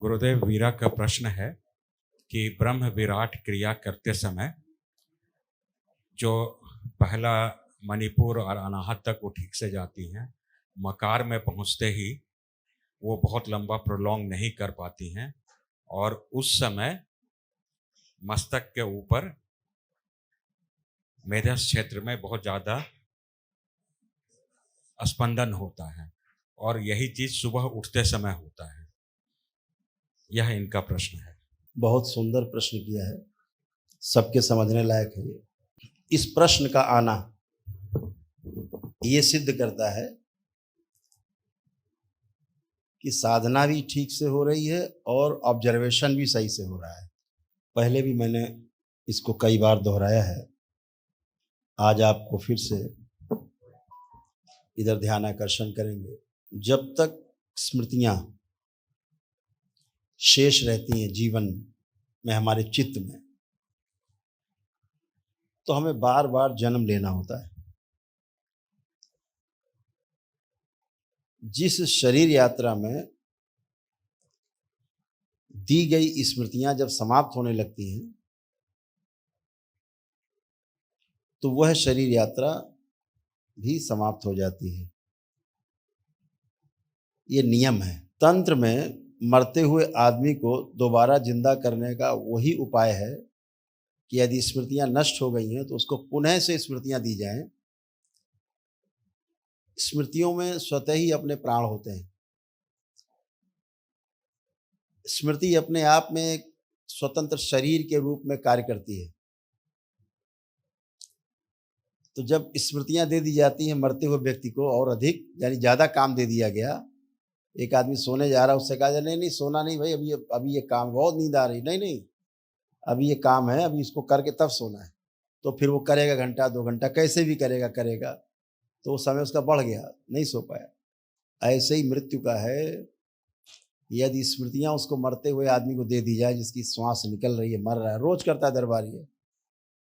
गुरुदेव, वीरा का प्रश्न है कि ब्रह्म विराट क्रिया करते समय जो पहला मणिपुर और अनाहत तक वो ठीक से जाती हैं, मकार में पहुंचते ही वो बहुत लंबा प्रोलॉन्ग नहीं कर पाती हैं और उस समय मस्तक के ऊपर मेधस क्षेत्र में बहुत ज़्यादा स्पंदन होता है और यही चीज़ सुबह उठते समय होता है। यह इनका प्रश्न है। बहुत सुंदर प्रश्न किया है, सबके समझने लायक है। ये इस प्रश्न का आना ये सिद्ध करता है कि साधना भी ठीक से हो रही है और ऑब्जर्वेशन भी सही से हो रहा है। पहले भी मैंने इसको कई बार दोहराया है, आज आपको फिर से इधर ध्यान आकर्षण करेंगे। जब तक स्मृतियां शेष रहती हैं जीवन में, हमारे चित्त में, तो हमें बार बार जन्म लेना होता है। जिस शरीर यात्रा में दी गई स्मृतियां जब समाप्त होने लगती हैं तो वह शरीर यात्रा भी समाप्त हो जाती है। ये नियम है। तंत्र में मरते हुए आदमी को दोबारा जिंदा करने का वही उपाय है कि यदि स्मृतियां नष्ट हो गई हैं तो उसको पुनः से स्मृतियां दी जाएं। स्मृतियों में स्वतः ही अपने प्राण होते हैं। स्मृति अपने आप में एक स्वतंत्र शरीर के रूप में कार्य करती है। तो जब स्मृतियां दे दी जाती हैं मरते हुए व्यक्ति को और अधिक यानी ज़्यादा काम दे दिया गया, एक आदमी सोने जा रहा है, उससे कहा जाए नहीं नहीं सोना नहीं भाई, अभी ये काम, बहुत नींद आ रही, नहीं नहीं अभी ये काम है, अभी इसको करके तब सोना है। तो फिर वो करेगा घंटा 2 घंटा, कैसे भी करेगा, तो वो समय उसका बढ़ गया, नहीं सो पाया। ऐसे ही मृत्यु का है। यदि स्मृतियां उसको मरते हुए आदमी को दे दी जाए, जिसकी श्वास निकल रही है, मर रहा है, रोज करता है दरबारी है,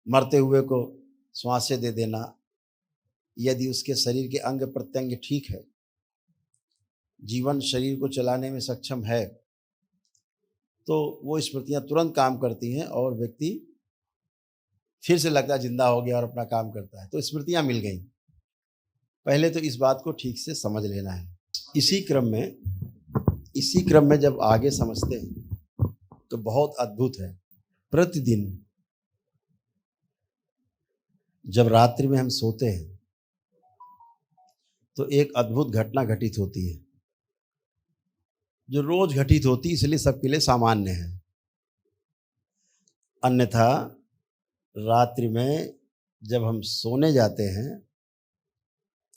मरते हुए को श्वासें दे देना। यदि उसके शरीर के अंग प्रत्यंग ठीक है, जीवन शरीर को चलाने में सक्षम है, तो वो स्मृतियां तुरंत काम करती हैं और व्यक्ति फिर से लगता है जिंदा हो गया और अपना काम करता है। तो स्मृतियां मिल गई। पहले तो इस बात को ठीक से समझ लेना है। इसी क्रम में जब आगे समझते हैं तो बहुत अद्भुत है। प्रतिदिन जब रात्रि में हम सोते हैं तो एक अद्भुत घटना घटित होती है, जो रोज घटित होती है, इसलिए सबके लिए सामान्य है। अन्यथा रात्रि में जब हम सोने जाते हैं,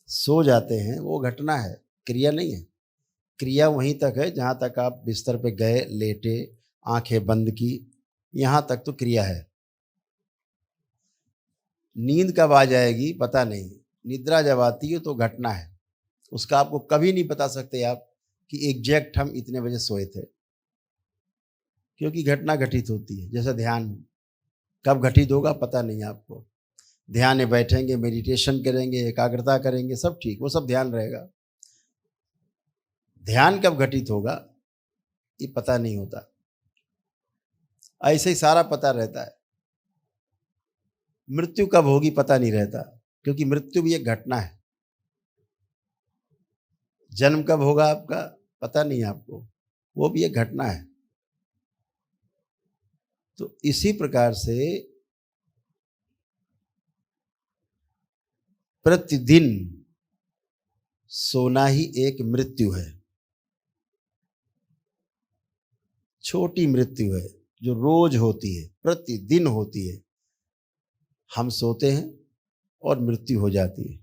सो जाते हैं, वो घटना है, क्रिया नहीं है। क्रिया वहीं तक है जहाँ तक आप बिस्तर पे गए, लेटे, आंखें बंद की, यहाँ तक तो क्रिया है। नींद कब आ जाएगी पता नहीं, निद्रा जब आती है तो घटना है। उसका आपको कभी नहीं बता सकते आप कि एग्जैक्ट हम इतने बजे सोए थे, क्योंकि घटना घटित होती है। जैसे ध्यान कब घटित होगा पता नहीं आपको। ध्यान में बैठेंगे, मेडिटेशन करेंगे, एकाग्रता करेंगे, सब ठीक, वो सब ध्यान रहेगा। ध्यान कब घटित होगा ये पता नहीं होता। ऐसे ही सारा पता रहता है। मृत्यु कब होगी पता नहीं रहता, क्योंकि मृत्यु भी एक घटना है। जन्म कब होगा आपका पता नहीं आपको, वो भी एक घटना है। तो इसी प्रकार से प्रतिदिन सोना ही एक मृत्यु है, छोटी मृत्यु है जो रोज होती है, प्रतिदिन होती है। हम सोते हैं और मृत्यु हो जाती है,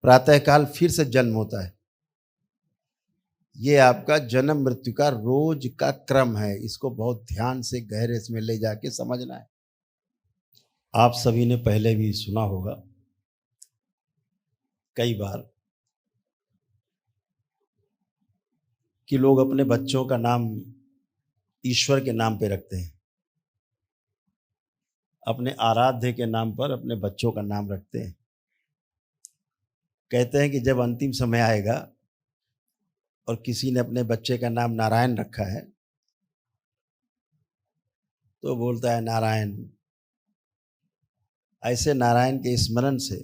प्रातःकाल फिर से जन्म होता है। ये आपका जन्म मृत्यु का रोज का क्रम है। इसको बहुत ध्यान से गहरे में ले जाके समझना है। आप सभी ने पहले भी सुना होगा कई बार कि लोग अपने बच्चों का नाम ईश्वर के नाम पे रखते हैं, अपने आराध्य के नाम पर अपने बच्चों का नाम रखते हैं। कहते हैं कि जब अंतिम समय आएगा और किसी ने अपने बच्चे का नाम नारायण रखा है, तो बोलता है नारायण। ऐसे नारायण के स्मरण से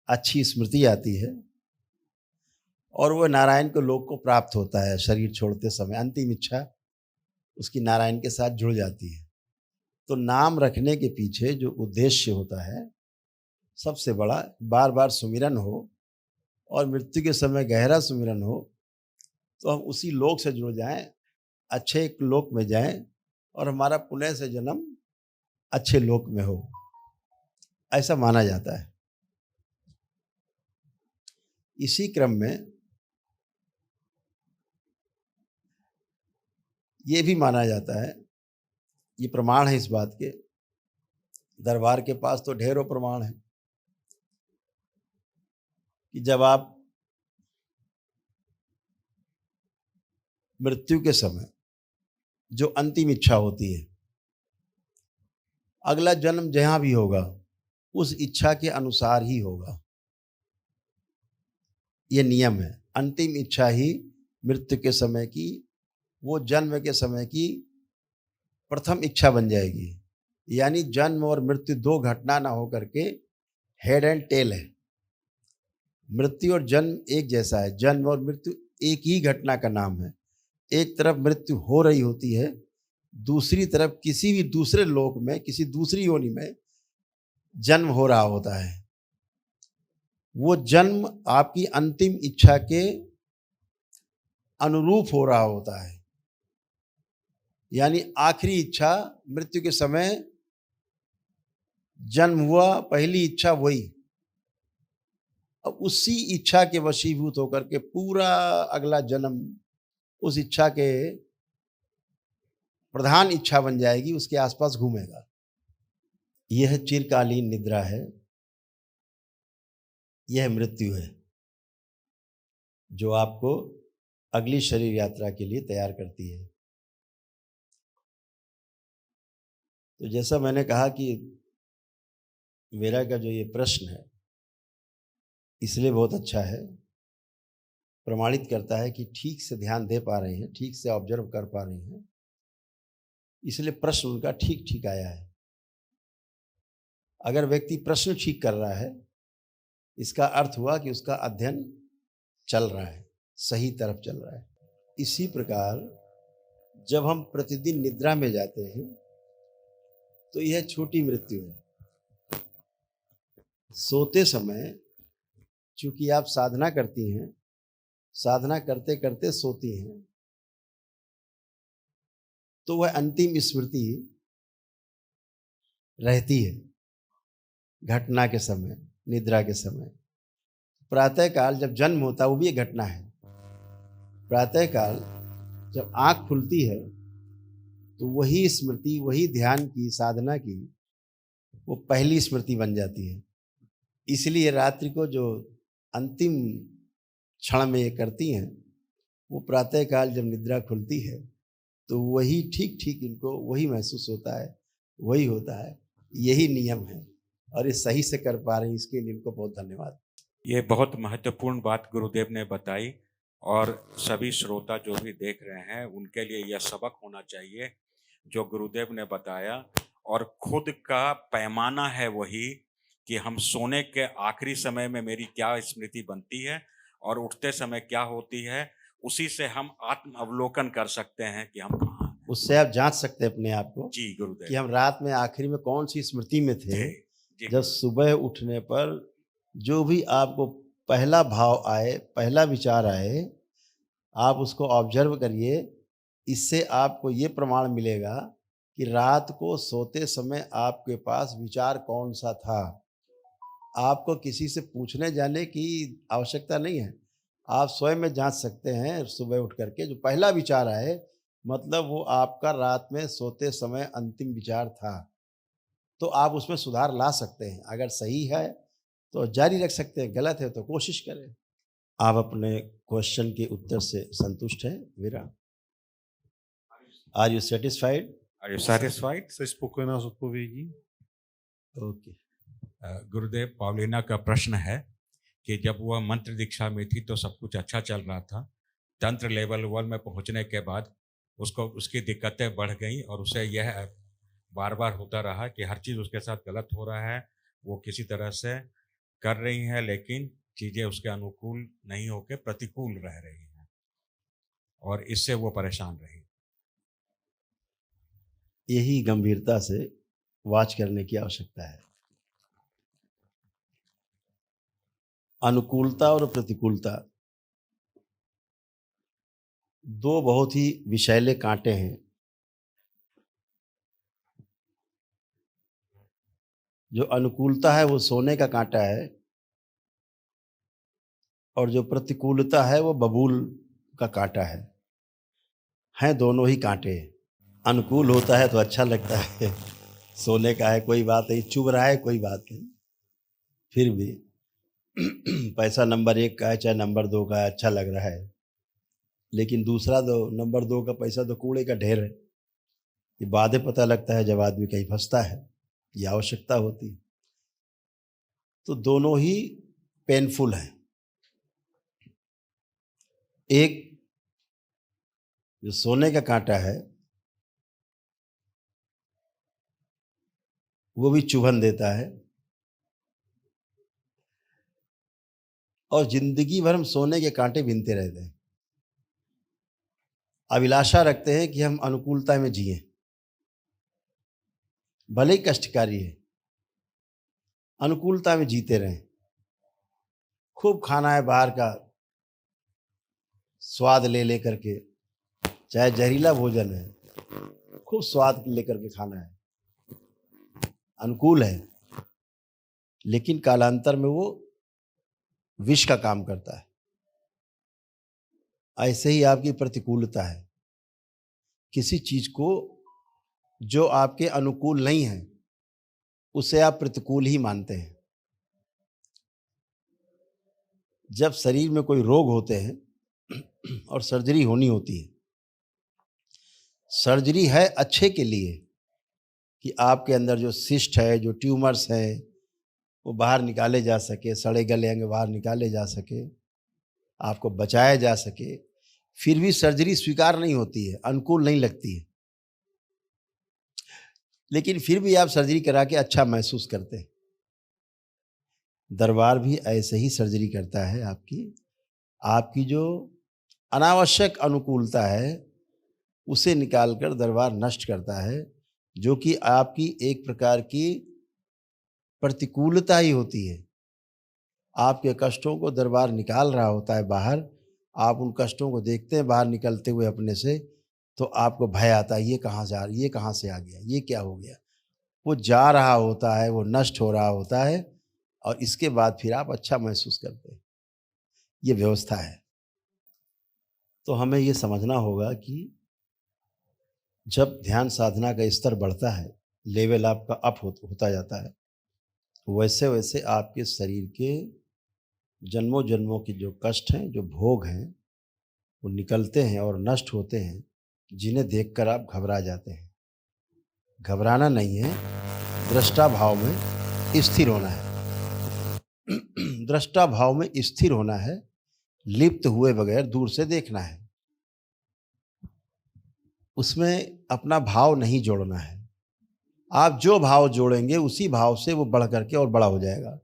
अच्छी स्मृति आती है और वो नारायण को लोग को प्राप्त होता है। शरीर छोड़ते समय अंतिम इच्छा उसकी नारायण के साथ जुड़ जाती है। तो नाम रखने के पीछे जो उद्देश्य होता है सबसे बड़ा, बार बार सुमिरन हो और मृत्यु के समय गहरा सुमिरन हो, तो हम उसी लोक से जुड़ जाएं, अच्छे एक लोक में जाएं और हमारा पुनः से जन्म अच्छे लोक में हो, ऐसा माना जाता है। इसी क्रम में ये भी माना जाता है, ये प्रमाण है इस बात के, दरबार के पास तो ढेरों प्रमाण है कि जब आप मृत्यु के समय जो अंतिम इच्छा होती है, अगला जन्म जहां भी होगा उस इच्छा के अनुसार ही होगा। ये नियम है। अंतिम इच्छा ही मृत्यु के समय की, वो जन्म के समय की प्रथम इच्छा बन जाएगी। यानी जन्म और मृत्यु दो घटना ना हो करके हेड एंड टेल है। मृत्यु और जन्म एक जैसा है, जन्म और मृत्यु एक ही घटना का नाम है। एक तरफ मृत्यु हो रही होती है, दूसरी तरफ किसी भी दूसरे लोक में, किसी दूसरी योनि में जन्म हो रहा होता है। वो जन्म आपकी अंतिम इच्छा के अनुरूप हो रहा होता है। यानी आखिरी इच्छा मृत्यु के समय जन्म हुआ, पहली इच्छा वही, अब उसी इच्छा के वशीभूत होकर के पूरा अगला जन्म उस इच्छा के प्रधान इच्छा बन जाएगी, उसके आसपास घूमेगा। यह चिरकालीन निद्रा है, यह मृत्यु है जो आपको अगली शरीर यात्रा के लिए तैयार करती है। तो जैसा मैंने कहा कि मेरा का जो ये प्रश्न है इसलिए बहुत अच्छा है, प्रमाणित करता है कि ठीक से ध्यान दे पा रहे हैं, ठीक से ऑब्जर्व कर पा रहे हैं, इसलिए प्रश्न उनका ठीक ठीक आया है। अगर व्यक्ति प्रश्न ठीक कर रहा है, इसका अर्थ हुआ कि उसका अध्ययन चल रहा है, सही तरफ चल रहा है। इसी प्रकार जब हम प्रतिदिन निद्रा में जाते हैं तो यह छोटी मृत्यु है। सोते समय चूंकि आप साधना करती हैं, साधना करते करते सोती हैं, तो वह अंतिम स्मृति रहती है घटना के समय, निद्रा के समय। प्रातःकाल जब जन्म होता है वो भी एक घटना है। प्रातःकाल जब आंख खुलती है तो वही स्मृति, वही ध्यान की, साधना की, वो पहली स्मृति बन जाती है। इसलिए रात्रि को जो अंतिम क्षण में ये करती हैं, वो प्रातःकाल जब निद्रा खुलती है तो वही ठीक ठीक इनको वही महसूस होता है, वही होता है। यही नियम है और ये सही से कर पा रहे हैं, इसके लिए इनको बहुत धन्यवाद। ये बहुत महत्वपूर्ण बात गुरुदेव ने बताई और सभी श्रोता जो भी देख रहे हैं उनके लिए यह सबक होना चाहिए जो गुरुदेव ने बताया। और खुद का पैमाना है वही कि हम सोने के आखिरी समय में मेरी क्या स्मृति बनती है और उठते समय क्या होती है, उसी से हम आत्म अवलोकन कर सकते हैं कि हम कहाँ हैं। उससे आप जांच सकते हैं अपने आप को जी गुरुदेव, कि हम रात में आखिरी में कौन सी स्मृति में थे। जी जब सुबह उठने पर जो भी आपको पहला भाव आए, पहला विचार आए, आप उसको ऑब्जर्व करिए। इससे आपको ये प्रमाण मिलेगा कि रात को सोते समय आपके पास विचार कौन सा था। आपको किसी से पूछने जाने की आवश्यकता नहीं है, आप स्वयं में जांच सकते हैं। सुबह उठ करके जो पहला विचार आए, मतलब वो आपका रात में सोते समय अंतिम विचार था, तो आप उसमें सुधार ला सकते हैं। अगर सही है तो जारी रख सकते हैं, गलत है तो कोशिश करें। आप अपने क्वेश्चन के उत्तर से संतुष्ट हैं Vera? Are you satisfied? Are you satisfied? Jste spokojená s odpovědí? Okay. गुरुदेव, पावलीना का प्रश्न है कि जब वह मंत्र दीक्षा में थी तो सब कुछ अच्छा चल रहा था, तंत्र लेवल 1 में पहुंचने के बाद उसको उसकी दिक्कतें बढ़ गई और उसे यह बार बार होता रहा कि हर चीज़ उसके साथ गलत हो रहा है, वो किसी तरह से कर रही है लेकिन चीज़ें उसके अनुकूल नहीं होकर प्रतिकूल रह रही हैं और इससे वो परेशान रही। यही गंभीरता से वाच करने की आवश्यकता है। अनुकूलता और प्रतिकूलता दो बहुत ही विषैले कांटे हैं जो अनुकूलता है वो सोने का कांटा है और जो प्रतिकूलता है वो बबूल का कांटा है। हैं दोनों ही कांटे। अनुकूल होता है तो अच्छा लगता है, सोने का है कोई बात नहीं, चुभ रहा है कोई बात नहीं, फिर भी पैसा नंबर 1 का है चाहे नंबर 2 का है, अच्छा लग रहा है। लेकिन दूसरा दो नंबर 2 का पैसा तो कूड़े का ढेर है। ये बाद में पता लगता है जब आदमी कहीं फंसता है, ये आवश्यकता होती है। तो दोनों ही पेनफुल हैं। एक जो सोने का कांटा है वो भी चुभन देता है और जिंदगी भर हम सोने के कांटे बीनते रहते हैं। अभिलाषा रखते हैं कि हम अनुकूलता में जिए, भले ही कष्टकारी है, अनुकूलता में जीते रहें। खूब खाना है बाहर का, स्वाद ले लेकर के, चाहे जहरीला भोजन है, खूब स्वाद लेकर के खाना है, अनुकूल है, लेकिन कालांतर में वो विष का काम करता है। ऐसे ही आपकी प्रतिकूलता है। किसी चीज को जो आपके अनुकूल नहीं है उसे आप प्रतिकूल ही मानते हैं। जब शरीर में कोई रोग होते हैं और सर्जरी होनी होती है, सर्जरी है अच्छे के लिए कि आपके अंदर जो सिस्ट है, जो ट्यूमर्स है, वो बाहर निकाले जा सके, सड़े गले अंग बाहर निकाले जा सके, आपको बचाया जा सके। फिर भी सर्जरी स्वीकार नहीं होती है, अनुकूल नहीं लगती है, लेकिन फिर भी आप सर्जरी करा के अच्छा महसूस करते हैं। दरबार भी ऐसे ही सर्जरी करता है आपकी जो अनावश्यक अनुकूलता है उसे निकालकर दरबार नष्ट करता है, जो कि आपकी एक प्रकार की प्रतिकूलता ही होती है। आपके कष्टों को दरबार निकाल रहा होता है बाहर। आप उन कष्टों को देखते हैं बाहर निकलते हुए अपने से, तो आपको भय आता है, ये कहाँ से आ गया, ये क्या हो गया। वो जा रहा होता है, वो नष्ट हो रहा होता है और इसके बाद फिर आप अच्छा महसूस करते हैं। ये व्यवस्था है। तो हमें ये समझना होगा कि जब ध्यान साधना का स्तर बढ़ता है, लेवल आपका अप होता जाता है, वैसे वैसे आपके शरीर के जन्मों जन्मों के जो कष्ट हैं, जो भोग हैं, वो निकलते हैं और नष्ट होते हैं, जिन्हें देखकर आप घबरा जाते हैं। घबराना नहीं है, दृष्टा भाव में स्थिर होना है। दृष्टा भाव में स्थिर होना है, लिप्त हुए बगैर दूर से देखना है। उसमें अपना भाव नहीं जोड़ना है। आप जो भाव जोड़ेंगे उसी भाव से वो बढ़ करके और बड़ा हो जाएगा।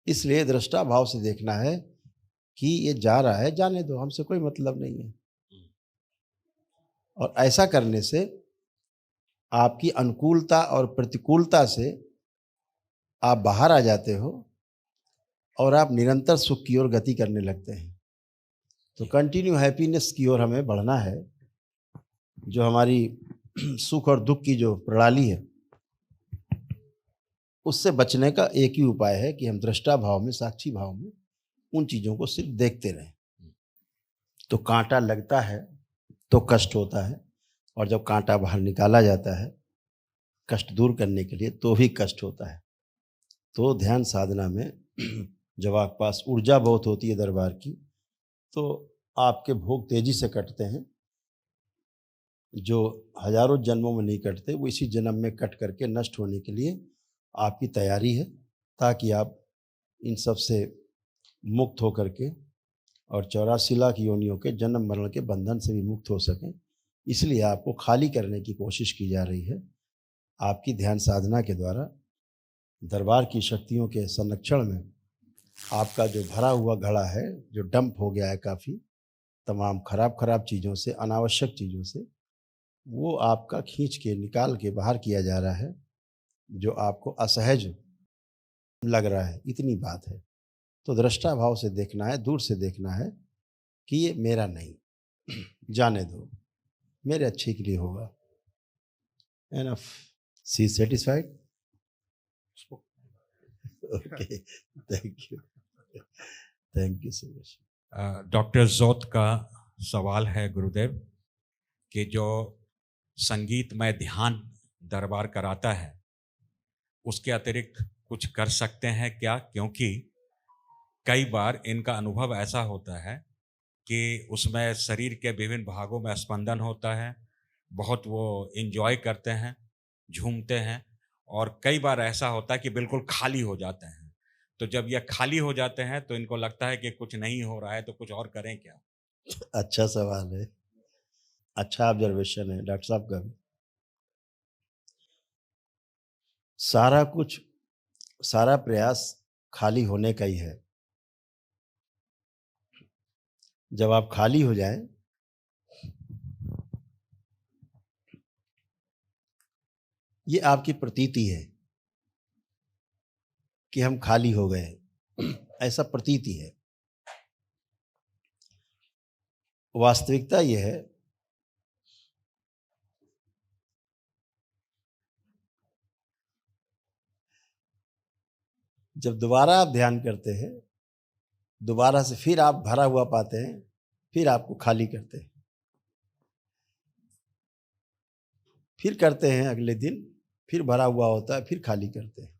इसलिए दृष्टा भाव से देखना है कि ये जा रहा है, जाने दो, हमसे कोई मतलब नहीं है। और ऐसा करने से आपकी अनुकूलता और प्रतिकूलता से आप बाहर आ जाते हो और आप निरंतर सुख की ओर गति करने लगते हैं। तो कंटिन्यू हैप्पीनेस की ओर हमें बढ़ना है। जो हमारी सुख और दुख की जो प्रणाली है, उससे बचने का एक ही उपाय है कि हम दृष्टा भाव में, साक्षी भाव में उन चीज़ों को सिर्फ देखते रहें। तो कांटा लगता है तो कष्ट होता है, और जब कांटा बाहर निकाला जाता है कष्ट दूर करने के लिए, तो भी कष्ट होता है। तो ध्यान साधना में जब आपके पास ऊर्जा बहुत होती है दरबार की, तो आपके भोग तेजी से कटते हैं। जो हजारों जन्मों में नहीं कटते, वो इसी जन्म में कट करके नष्ट होने के लिए आपकी तैयारी है, ताकि आप इन सब से मुक्त होकर के और 84 लाख योनियों के जन्म मरण के बंधन से भी मुक्त हो सकें, इसलिए आपको खाली करने की कोशिश की जा रही है। आपकी ध्यान साधना के द्वारा दरबार की शक्तियों के संरक्षण में आपका जो भरा हुआ घड़ा है, जो डंप हो गया है काफ़ी तमाम खराब चीज़ों से, अनावश्यक चीज़ों से, वो आपका खींच के निकाल के बाहर किया जा रहा है, जो आपको असहज लग रहा है, इतनी बात है। तो दृष्टा भाव से देखना है, दूर से देखना है कि ये मेरा नहीं, जाने दो, मेरे अच्छे के लिए होगा। Enough, see satisfied? Okay, thank you so much. Doctor Jot का सवाल है गुरुदेव कि जो संगीतमय ध्यान दरबार कराता है उसके अतिरिक्त कुछ कर सकते हैं क्या? क्योंकि कई बार इनका अनुभव ऐसा होता है कि उसमें शरीर के विभिन्न भागों में स्पंदन होता है, बहुत वो एंजॉय करते हैं, झूमते हैं, और कई बार ऐसा होता है कि बिल्कुल खाली हो जाते हैं। तो जब ये खाली हो जाते हैं तो इनको लगता है कि कुछ नहीं हो रहा है, तो कुछ और करें क्या? अच्छा सवाल है, अच्छा ऑब्जर्वेशन है डॉक्टर साहब का भी। सारा कुछ, सारा प्रयास खाली होने का ही है। जब आप खाली हो जाएं, ये आपकी प्रतीति है कि हम खाली हो गए, ऐसा प्रतीति है। वास्तविकता ये है जब दोबारा आप ध्यान करते हैं, दोबारा से फिर आप भरा हुआ पाते हैं, फिर आपको खाली करते हैं, फिर करते हैं, अगले दिन फिर भरा हुआ होता है, फिर खाली करते हैं।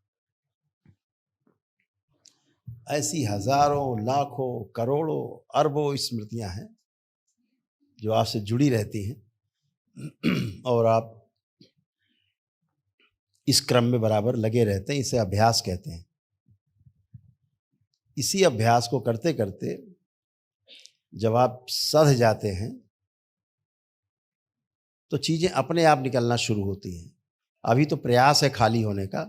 ऐसी हजारों, लाखों, करोड़ों, अरबों स्मृतियां हैं जो आपसे जुड़ी रहती हैं और आप इस क्रम में बराबर लगे रहते हैं। इसे अभ्यास कहते हैं। इसी अभ्यास को करते करते जब आप सध जाते हैं तो चीज़ें अपने आप निकलना शुरू होती हैं। अभी तो प्रयास है खाली होने का,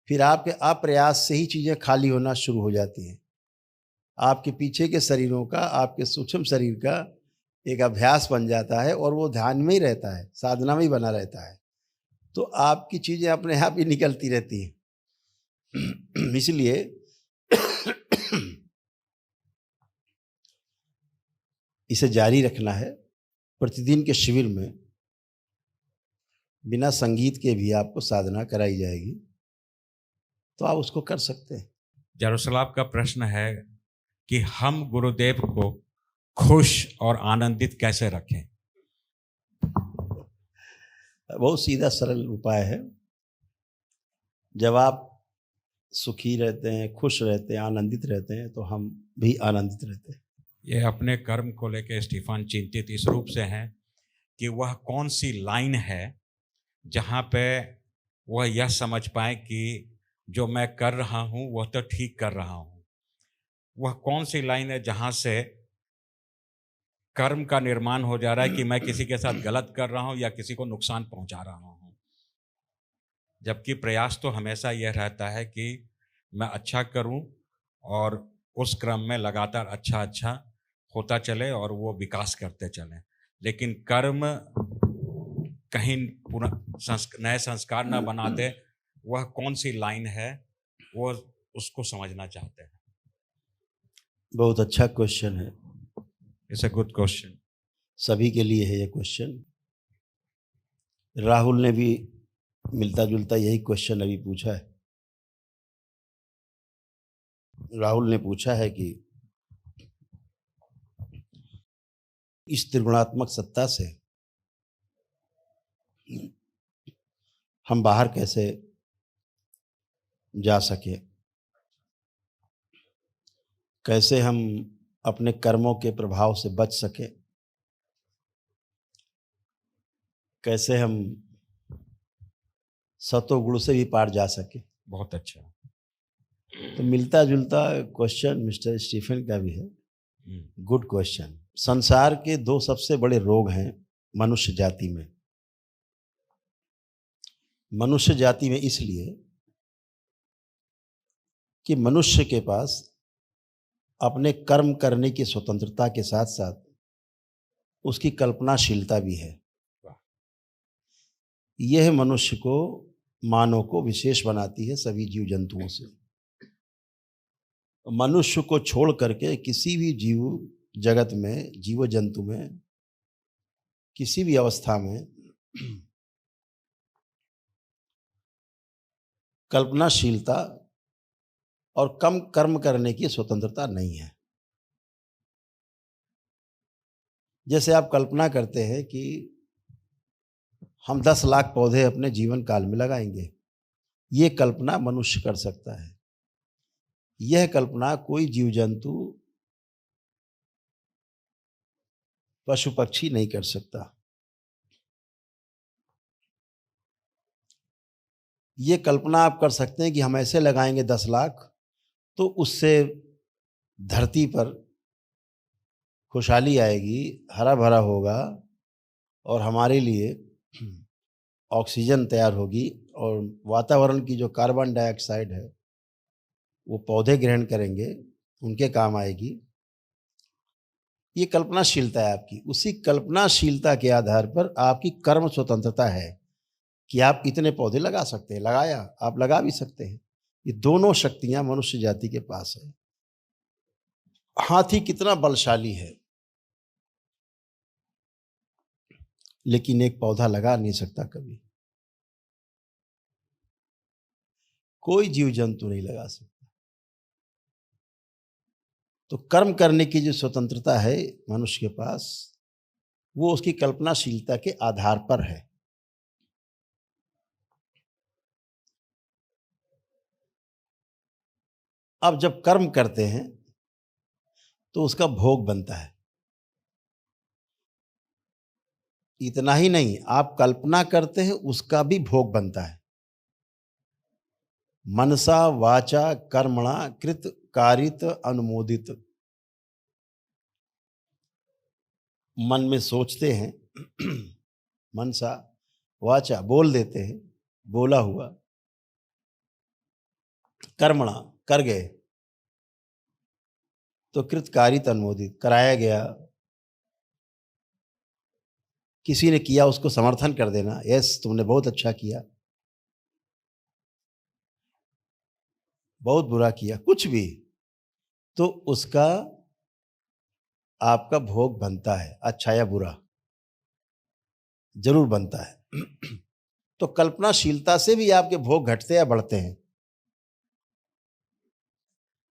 फिर आपके अप्रयास से ही चीज़ें खाली होना शुरू हो जाती हैं। आपके पीछे के शरीरों का, आपके सूक्ष्म शरीर का एक अभ्यास बन जाता है और वो ध्यान में ही रहता है, साधना में ही बना रहता है, तो आपकी चीज़ें अपने आप ही निकलती रहती हैं। इसलिए इसे जारी रखना है। प्रतिदिन के शिविर में बिना संगीत के भी आपको साधना कराई जाएगी, तो आप उसको कर सकते हैं। जरूसलाम का प्रश्न है कि हम गुरुदेव को खुश और आनंदित कैसे रखें? बहुत सीधा सरल उपाय है। जब आप सुखी रहते हैं, खुश रहते हैं, आनंदित रहते हैं, तो हम भी आनंदित रहते हैं। ये अपने कर्म को लेकर स्टीफन चिंतित इस रूप से हैं कि वह कौन सी लाइन है जहाँ पे वह यह समझ पाए कि जो मैं कर रहा हूँ वह तो ठीक कर रहा हूँ। वह कौन सी लाइन है जहाँ से कर्म का निर्माण हो जा रहा है कि मैं किसी के साथ गलत कर रहा हूँ या किसी को नुकसान पहुँचा रहा हूँ। जबकि प्रयास तो हमेशा यह रहता है कि मैं अच्छा करूं और उस क्रम में लगातार अच्छा होता चले और वो विकास करते चलें। लेकिन कर्म कहीं नए संस्कार न बना दे, वह कौन सी लाइन है, वो उसको समझना चाहते हैं। बहुत अच्छा क्वेश्चन है। It's a good question. सभी के लिए है ये क्वेश्चन। राहुल ने भी मिलता जुलता यही क्वेश्चन अभी पूछा है। राहुल ने पूछा है कि इस त्रिगुणात्मक सत्ता से हम बाहर कैसे जा सके, कैसे हम अपने कर्मों के प्रभाव से बच सके, कैसे हम सतोगुण से भी पार जा सके। बहुत अच्छा। तो मिलता जुलता क्वेश्चन मिस्टर स्टीफन का भी है। Good question. संसार के दो सबसे बड़े रोग हैं मनुष्य जाति में। मनुष्य जाति में इसलिए कि मनुष्य के पास अपने कर्म करने की स्वतंत्रता के साथ साथ उसकी कल्पनाशीलता भी है। यह मनुष्य को, मानव को विशेष बनाती है सभी जीव जंतुओं से। मनुष्य को छोड़ करके किसी भी जीव जगत में, जीव जंतु में, किसी भी अवस्था में कल्पनाशीलता और कम कर्म करने की स्वतंत्रता नहीं है। जैसे आप कल्पना करते हैं कि हम 10 लाख पौधे अपने जीवन काल में लगाएंगे, ये कल्पना मनुष्य कर सकता है। यह कल्पना कोई जीव जंतु, पशु पक्षी नहीं कर सकता। ये कल्पना आप कर सकते हैं कि हम ऐसे लगाएंगे 10 लाख तो उससे धरती पर खुशहाली आएगी, हरा भरा होगा और हमारे लिए ऑक्सीजन तैयार होगी और वातावरण की जो कार्बन डाइऑक्साइड है वो पौधे ग्रहण करेंगे, उनके काम आएगी। ये कल्पनाशीलता है आपकी। उसी कल्पनाशीलता के आधार पर आपकी कर्म स्वतंत्रता है कि आप इतने पौधे लगा सकते हैं। लगाया, आप लगा भी सकते हैं। ये दोनों शक्तियां मनुष्य जाति के पास है। हाथी कितना बलशाली है, लेकिन एक पौधा लगा नहीं सकता कभी। कोई जीव जंतु नहीं लगा सकता। तो कर्म करने की जो स्वतंत्रता है मनुष्य के पास, वो उसकी कल्पनाशीलता के आधार पर है। अब जब कर्म करते हैं तो उसका भोग बनता है। इतना ही नहीं, आप कल्पना करते हैं उसका भी भोग बनता है। मनसा वाचा कर्मणा कृत कारित अनुमोदित। मन में सोचते हैं, मनसा वाचा बोल देते हैं, बोला हुआ, कर्मणा कर गए तो कृत कारित अनुमोदित कराया गया। किसी ने किया उसको समर्थन कर देना, यस तुमने बहुत अच्छा किया, बहुत बुरा किया, कुछ भी, तो उसका आपका भोग बनता है, अच्छा या बुरा जरूर बनता है। तो कल्पनाशीलता से भी आपके भोग घटते या बढ़ते हैं।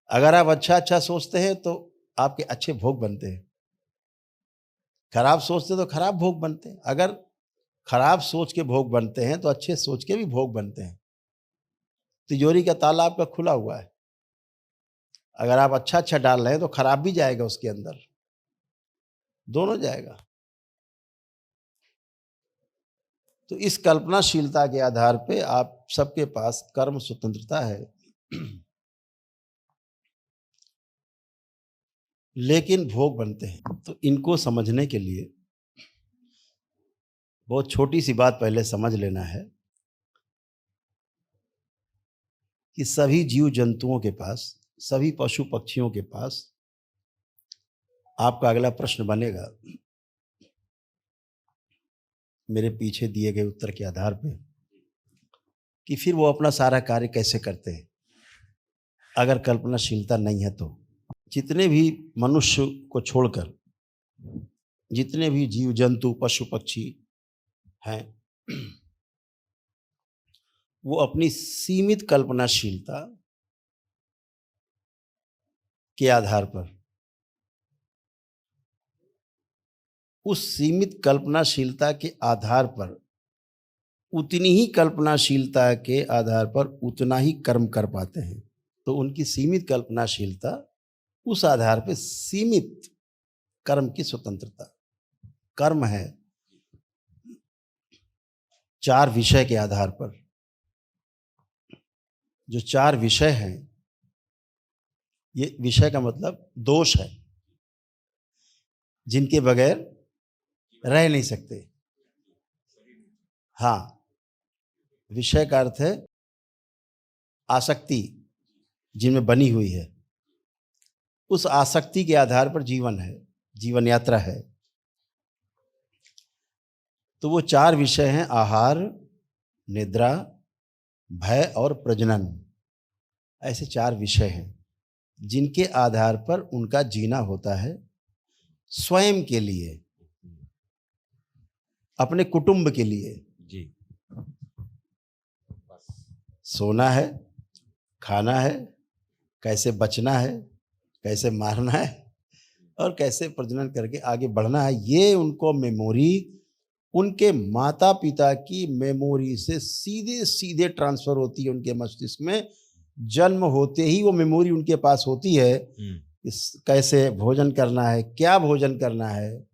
अगर आप अच्छा अच्छा सोचते हैं तो आपके अच्छे भोग बनते हैं, खराब सोचते हैं तो खराब भोग बनते हैं। अगर खराब सोच के भोग बनते हैं तो अच्छे सोच के भी भोग बनते हैं। तिजोरी का ताला आपका खुला हुआ है, अगर आप अच्छा अच्छा डाल रहे हैं तो खराब भी जाएगा उसके अंदर, दोनों जाएगा। तो इस कल्पनाशीलता के आधार पे आप सबके पास कर्म स्वतंत्रता है। लेकिन भोग बनते हैं। तो इनको समझने के लिए बहुत छोटी सी बात पहले समझ लेना है कि सभी जीव जंतुओं के पास, सभी पशु पक्षियों के पास आपका अगला प्रश्न बनेगा मेरे पीछे दिए गए उत्तर के आधार पे कि फिर वो अपना सारा कार्य कैसे करते हैं अगर कल्पनाशीलता नहीं है तो। जितने भी मनुष्य को छोड़कर जितने भी जीव जंतु पशु पक्षी हैं, वो अपनी सीमित कल्पनाशीलता के आधार पर, उस सीमित कल्पनाशीलता के आधार पर, उतनी ही कल्पनाशीलता के आधार पर उतना ही कर्म कर पाते हैं। तो उनकी सीमित कल्पनाशीलता, उस आधार पर सीमित कर्म की स्वतंत्रता। कर्म है 4 विषय के आधार पर। जो 4 विषय हैं, ये विषय का मतलब दोष है। जिनके बगैर रह नहीं सकते। हाँ, विषय का अर्थ है आसक्ति जिनमें बनी हुई है, उस आसक्ति के आधार पर जीवन है, जीवन यात्रा है। तो वो 4 विषय हैं: आहार, निद्रा, भय और प्रजनन। ऐसे 4 विषय हैं जिनके आधार पर उनका जीना होता है, स्वयं के लिए, अपने कुटुंब के लिए। जी। सोना है, खाना है, कैसे बचना है, कैसे मारना है और कैसे प्रजनन करके आगे बढ़ना है। ये उनको मेमोरी उनके माता पिता की मेमोरी से सीधे सीधे ट्रांसफर होती है उनके मस्तिष्क में। जन्म होते ही वो मेमोरी उनके पास होती है। कैसे भोजन करना है, क्या भोजन करना है,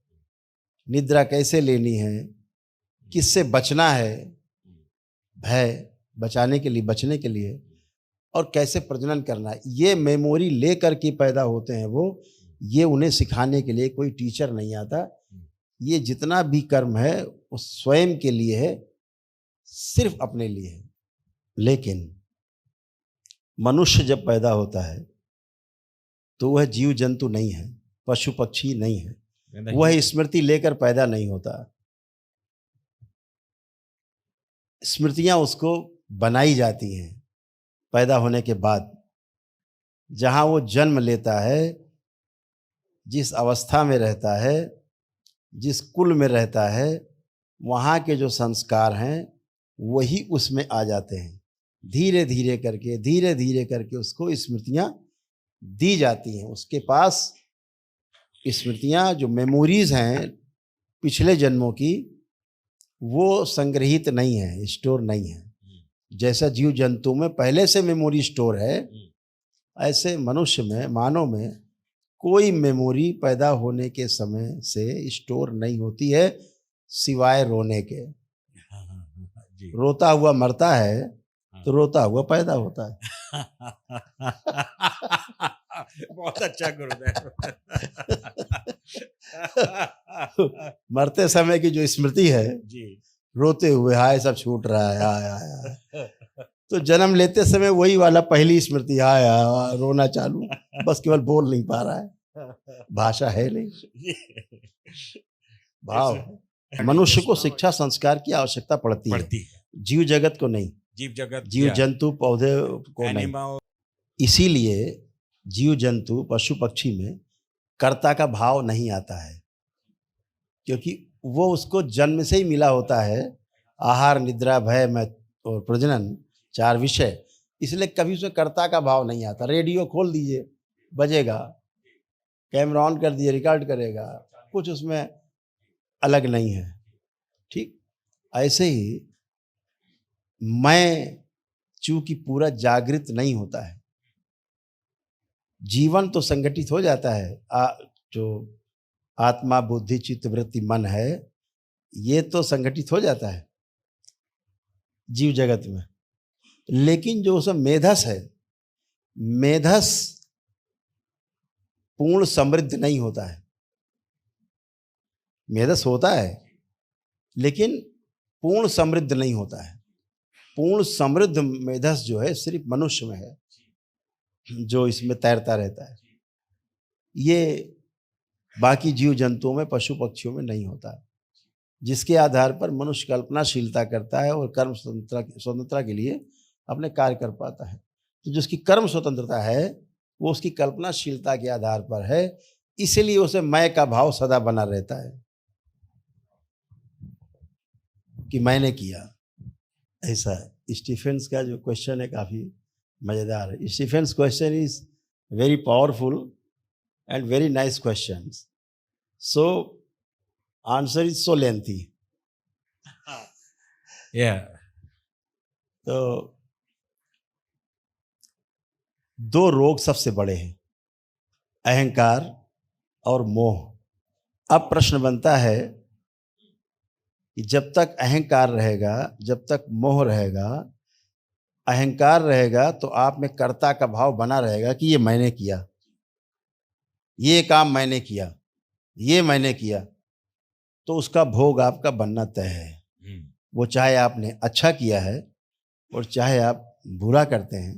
निद्रा कैसे लेनी है, किससे बचना है, भय बचाने के लिए, बचने के लिए, और कैसे प्रजनन करना है। ये मेमोरी ले करके पैदा होते हैं वो। ये उन्हें सिखाने के लिए कोई टीचर नहीं आता। ये जितना भी कर्म है वो स्वयं के लिए है, सिर्फ अपने लिए है। लेकिन मनुष्य जब पैदा होता है तो वह जीव जंतु नहीं है, पशु पक्षी नहीं है। वह स्मृति लेकर पैदा नहीं होता। स्मृतियां उसको बनाई जाती हैं पैदा होने के बाद। जहां वो जन्म लेता है, जिस अवस्था में रहता है, जिस कुल में रहता है, वहाँ के जो संस्कार हैं वही उसमें आ जाते हैं। धीरे धीरे करके उसको स्मृतियाँ दी जाती हैं। उसके पास स्मृतियाँ, जो मेमोरीज हैं पिछले जन्मों की, वो संग्रहित नहीं है, स्टोर नहीं है। जैसा जीव जंतु में पहले से मेमोरी स्टोर है, ऐसे मनुष्य में, मानव में कोई मेमोरी पैदा होने के समय से स्टोर नहीं होती है, सिवाय रोने के। रोता हुआ मरता है तो रोता हुआ पैदा होता है। बहुत अच्छा गुरुदेव। मरते समय की जो स्मृति है जी, रोते हुए हाय सब छूट रहा है, हाय हाय हाय। तो जन्म लेते समय वही वाला पहली स्मृति, हाय हाय रोना चालू, बस केवल बोल नहीं पा रहा है, भाषा है नहीं, भाव है। मनुष्य को शिक्षा संस्कार की आवश्यकता पड़ती है, जीव जगत को नहीं। जीव जगत, जीव जंतु पौधे को नहीं। इसीलिए जीव जंतु पशु पक्षी में कर्ता का भाव नहीं आता है, क्योंकि वो उसको जन्म से ही मिला होता है। आहार, निद्रा, भय और प्रजनन 4 विषय, इसलिए कभी उसमें कर्ता का भाव नहीं आता। रेडियो खोल दीजिए, बजेगा, कैमरा ऑन कर दिए, रिकॉर्ड करेगा, कुछ उसमें अलग नहीं है। ठीक ऐसे ही मैं चूंकि पूरा जागृत नहीं होता है, जीवन तो संगठित हो जाता है। जो आत्मा, बुद्धि, चित्त, वृत्ति, मन है, ये तो संगठित हो जाता है जीव जगत में। लेकिन जो उसमें मेधस है, मेधस पूर्ण समृद्ध नहीं होता है। मेधस होता है लेकिन पूर्ण समृद्ध नहीं होता है। पूर्ण समृद्ध मेधस जो है सिर्फ मनुष्य में है, जो इसमें तैरता रहता है। ये बाकी जीव जंतुओं में, पशु पक्षियों में नहीं होता है, जिसके आधार पर मनुष्य कल्पनाशीलता करता है और कर्म स्वतंत्रता के लिए अपने कार्य कर पाता है। तो जिसकी कर्म स्वतंत्रता है वो उसकी कल्पनाशीलता के आधार पर है, इसलिए उसे मैं का भाव सदा बना रहता है कि मैंने किया। ऐसा स्टीफेंस का जो क्वेश्चन है काफ़ी मज़ेदार है। Stephens question is very powerful and very nice questions. So answer is so lengthy. Yeah. तो 2 रोग सबसे बड़े हैं, अहंकार और मोह। अब प्रश्न बनता है कि जब तक अहंकार रहेगा, जब तक मोह रहेगा, अहंकार रहेगा, तो आप में कर्ता का भाव बना रहेगा कि ये मैंने किया, ये काम मैंने किया। ये मैंने किया, तो उसका भोग आपका बनना तय है। वो चाहे आपने अच्छा किया है और चाहे आप बुरा करते हैं,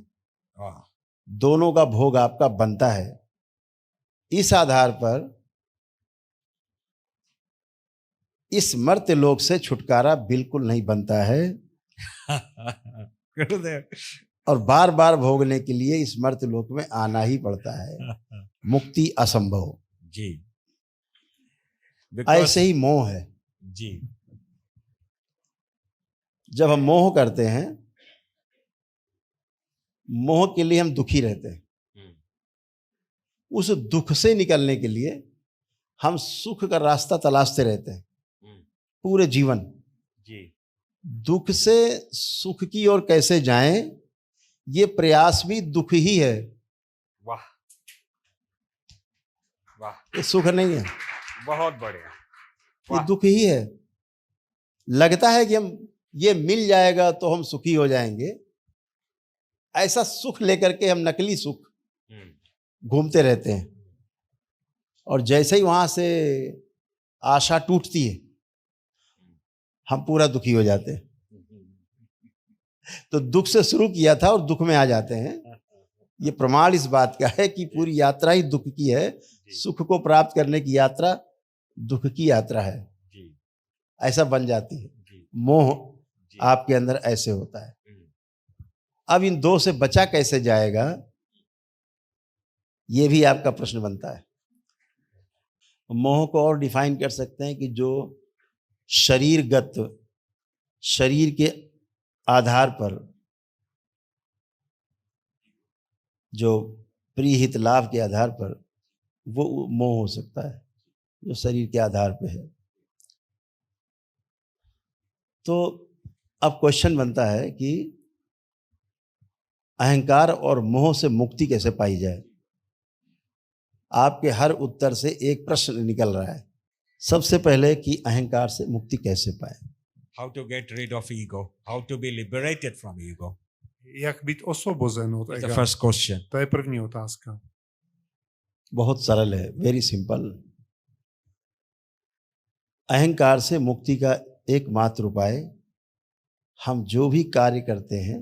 वाह, दोनों का भोग आपका बनता है। इस आधार पर इस मर्त्य लोक से छुटकारा बिल्कुल नहीं बनता है गुरुदेव। और बार बार भोगने के लिए इस मर्त्य लोक में आना ही पड़ता है। मुक्ति असंभव। जी, ऐसे ही मोह है। जी, जब हम मोह करते हैं, मोह के लिए हम दुखी रहते हैं। उस दुख से निकलने के लिए हम सुख का रास्ता तलाशते रहते हैं पूरे जीवन। जी, दुख से सुख की ओर कैसे जाएं, ये प्रयास भी दुख ही है। वाह वाह, ये सुख नहीं है, बहुत बढ़िया। ये दुख ही है। लगता है कि हम ये मिल जाएगा तो हम सुखी हो जाएंगे, ऐसा सुख लेकर के हम नकली सुख घूमते रहते हैं। और जैसे ही वहां से आशा टूटती है, हम पूरा दुखी हो जाते हैं। तो दुख से शुरू किया था और दुख में आ जाते हैं। ये प्रमाण इस बात का है कि पूरी यात्रा ही दुख की है। सुख को प्राप्त करने की यात्रा दुख की यात्रा है। ऐसा बन जाती है। मोह आपके अंदर ऐसे होता है। अब इन दो से बचा कैसे जाएगा, ये भी आपका प्रश्न बनता है। मोह को और डिफाइन कर सकते हैं कि जो शरीरगत, शरीर के आधार पर, जो प्रीहित लाभ के आधार पर वो मोह हो सकता है, जो शरीर के आधार पे है। तो अब क्वेश्चन बनता है कि अहंकार और मोह से मुक्ति कैसे पाई जाए। आपके हर उत्तर से एक प्रश्न निकल रहा है। सबसे पहले कि अहंकार से मुक्ति कैसे पाए। How to get rid of ego, how to be liberated from ego. Jak být osvobozen od That's the ega? first question. To je první otázka. बहुत सरल है, वेरी सिंपल। अहंकार से मुक्ति का एकमात्र उपाय, हम जो भी कार्य करते हैं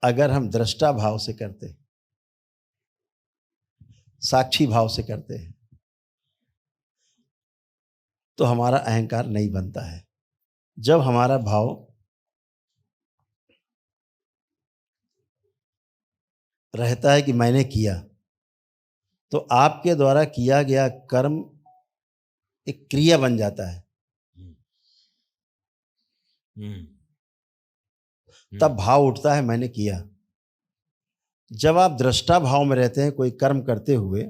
अगर हम दृष्टा भाव से करते हैं, साक्षी भाव से करते हैं, तो हमारा अहंकार नहीं बनता है। जब हमारा भाव रहता है कि मैंने किया, तो आपके द्वारा किया गया कर्म एक क्रिया बन जाता है। तब भाव उठता है मैंने किया। जब आप दृष्टा भाव में रहते हैं कोई कर्म करते हुए,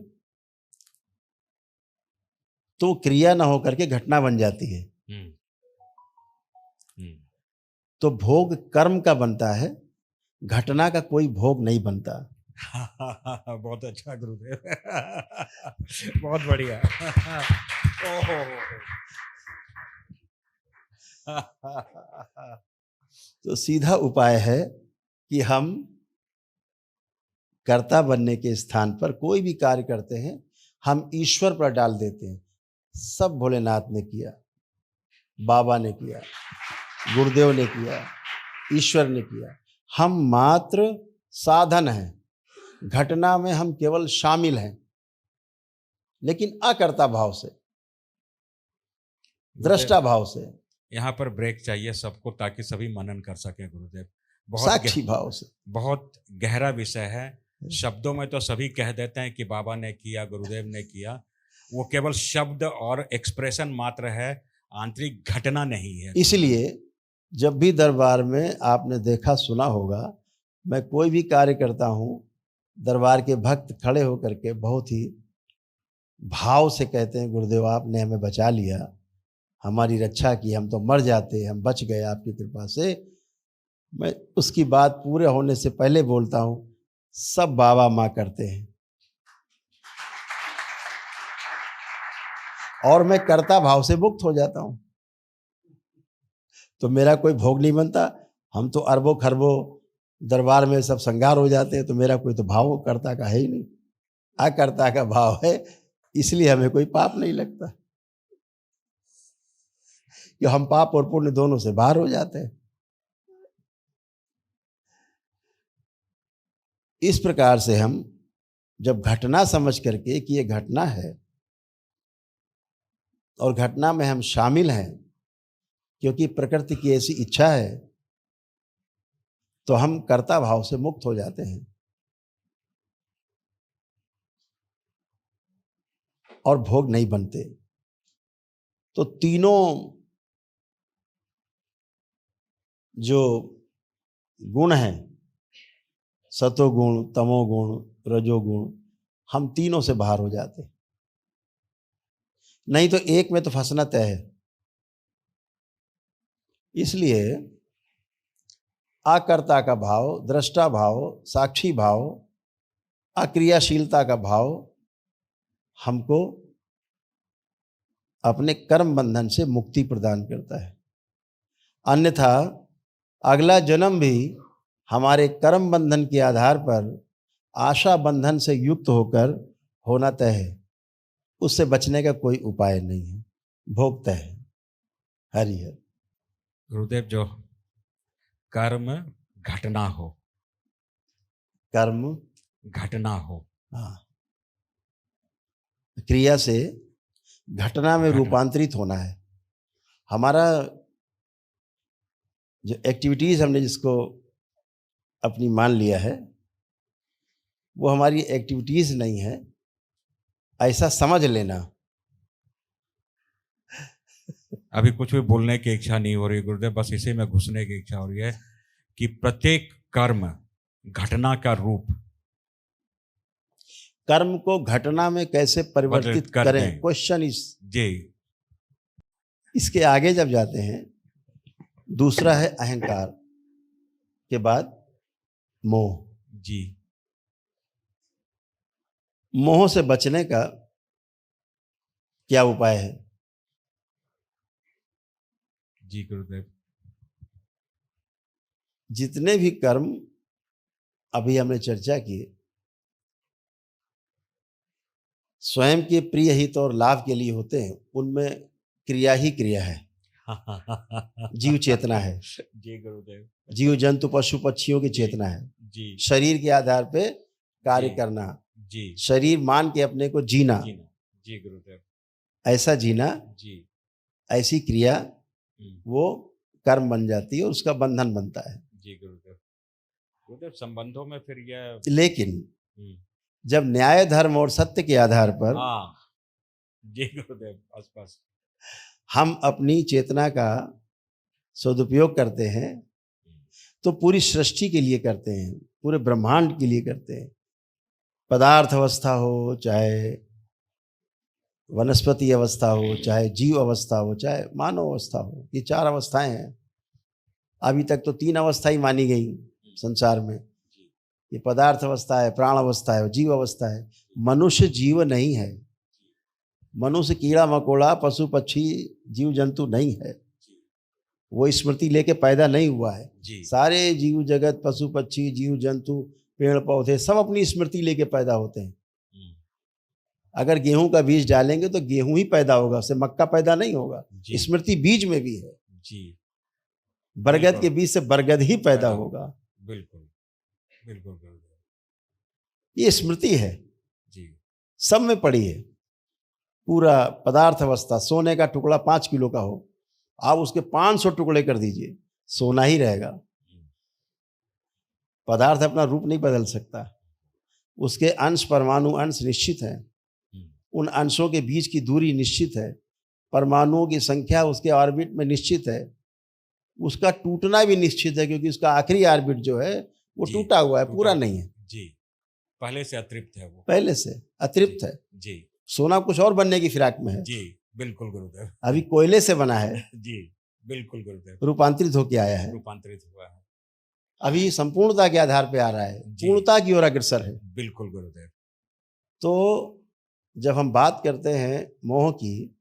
तो क्रिया ना होकर के घटना बन जाती है। तो भोग कर्म का बनता है, घटना का कोई भोग नहीं बनता। बहुत अच्छा गुरुदेव। बहुत बढ़िया। ओहो। तो सीधा उपाय है कि हम कर्ता बनने के स्थान पर कोई भी कार्य करते हैं, हम ईश्वर पर डाल देते हैं। सब भोलेनाथ ने किया, बाबा ने किया, गुरुदेव ने किया, ईश्वर ने किया। हम मात्र साधन हैं, घटना में हम केवल शामिल हैं, लेकिन अकर्ता भाव से, दृष्टा भाव से। यहाँ पर ब्रेक चाहिए सबको, ताकि सभी मनन कर सके गुरुदेव। साक्षी भाव से। बहुत गहरा विषय है। शब्दों में तो सभी कह देते हैं कि बाबा ने किया, गुरुदेव ने किया। वो केवल शब्द और एक्सप्रेशन मात्र है, आंतरिक घटना नहीं है। इसलिए जब भी दरबार में आपने देखा सुना होगा, मैं कोई भी कार्य करता हूँ, दरबार के भक्त खड़े होकर के बहुत ही भाव से कहते हैं, गुरुदेव आपने हमें बचा लिया, हमारी रक्षा की, हम तो मर जाते, हम बच गए आपकी कृपा से। मैं उसकी बात पूरे होने से पहले बोलता हूँ, सब बाबा माँ करते हैं और मैं कर्ता भाव से मुक्त हो जाता हूँ। तो मेरा कोई भोग नहीं बनता। हम तो अरबों खरबों दरबार में सब श्रृंगार हो जाते हैं, तो मेरा कोई तो भाव कर्ता का है ही नहीं। अकर्ता का भाव है इसलिए हमें कोई पाप नहीं लगता कि हम पाप और पुण्य दोनों से बाहर हो जाते हैं। इस प्रकार से हम जब घटना समझ करके कि ये घटना है और घटना में हम शामिल हैं क्योंकि प्रकृति की ऐसी इच्छा है, तो हम कर्ता भाव से मुक्त हो जाते हैं और भोग नहीं बनते। तो तीनों जो गुण हैं, सतोगुण, तमोगुण, रजोगुण, हम तीनों से बाहर हो जाते हैं। नहीं तो एक में तो फंसना तय है। इसलिए आकर्ता का भाव, दृष्टा भाव, साक्षी भाव, अक्रियाशीलता का भाव हमको अपने कर्म बंधन से मुक्ति प्रदान करता है। अन्यथा अगला जन्म भी हमारे कर्म बंधन के आधार पर आशा बंधन से युक्त होकर होना तय है। उससे बचने का कोई उपाय नहीं है, भोग तय है। हरि हर। गुरुदेव, जो कर्म घटना हो, कर्म घटना हो, हाँ, क्रिया से घटना में घटना। रूपांतरित होना है। हमारा जो एक्टिविटीज हमने जिसको अपनी मान लिया है, वो हमारी एक्टिविटीज नहीं है, ऐसा समझ लेना। अभी कुछ भी बोलने की इच्छा नहीं हो रही गुरुदेव, बस इसी में घुसने की इच्छा हो रही है कि प्रत्येक कर्म घटना का रूप कर्म को घटना में कैसे परिवर्तित कर करें, दें। क्वेश्चन इस जी इसके आगे जब जाते हैं, दूसरा है अहंकार, के बाद मोह। जी मोह से बचने का क्या उपाय है? जी गुरुदेव। जितने भी कर्म अभी हमने चर्चा की, स्वयं के प्रिय हित और लाभ के लिए होते हैं, उनमें क्रिया ही क्रिया है, जीव चेतना है। जी गुरुदेव। जीव जंतु पशु पक्षियों की चेतना है। जी शरीर के आधार पे कार्य जी। करना, जी शरीर मान के अपने को जीना, जी गुरुदेव। ऐसा जीना, जी ऐसी क्रिया वो कर्म बन जाती है और उसका बंधन बनता है। जी गुरुदेव। गुरुदेव, संबंधों में फिर यह लेकिन जब न्याय धर्म और सत्य के आधार पर हाँ जी गुरुदेव, आसपास हम अपनी चेतना का सदुपयोग करते हैं, तो पूरी सृष्टि के लिए करते हैं, पूरे ब्रह्मांड के लिए करते हैं। पदार्थ अवस्था हो, चाहे वनस्पति अवस्था हो, चाहे जीव अवस्था हो, चाहे मानव अवस्था हो, ये चार अवस्थाएं हैं। अभी तक तो तीन अवस्था ही मानी गई संसार में, ये पदार्थ अवस्था है, प्राण अवस्था है, जीव अवस्था है। मनुष्य जीव नहीं है। मनुष्य कीड़ा मकोड़ा पशु पक्षी जीव जंतु नहीं है। वो स्मृति लेके पैदा नहीं हुआ है। सारे जीव जगत, पशु पक्षी, जीव जंतु, पेड़ पौधे सब अपनी स्मृति लेके पैदा होते हैं। अगर गेहूं का बीज डालेंगे तो गेहूं ही पैदा होगा, उससे मक्का पैदा नहीं होगा। स्मृति बीज में भी है। बरगद के बीज से बरगद ही पैदा होगा। बिल्कुल बिल्कुल। ये स्मृति है, जी सब में पड़ी है। पूरा पदार्थ अवस्था, सोने का टुकड़ा 5 किलो का हो, आप उसके 500 टुकड़े कर दीजिए, सोना ही रहेगा। पदार्थ अपना रूप नहीं बदल सकता। उसके अंश, परमाणु अंश निश्चित हैं। उन अंशों के बीच की दूरी निश्चित है। परमाणुओं की संख्या उसके ऑर्बिट में निश्चित है। उसका टूटना भी निश्चित है, क्योंकि उसका आखिरी ऑर्बिट जो है वो टूटा हुआ है, पूरा नहीं है। जी, पहले से अतृप्त है, वो पहले से अतृप्त है। जी। सोना कुछ और बनने की फिराक में है। जी बिल्कुल गुरुदेव। अभी कोयले से बना है। जी बिल्कुल गुरुदेव। रूपांतरित होके आया है, रूपांतरित हुआ है। अभी संपूर्णता के आधार पे आ रहा है, पूर्णता की ओर अग्रसर है। बिल्कुल गुरुदेव। तो जब हम बात करते हैं मोह की,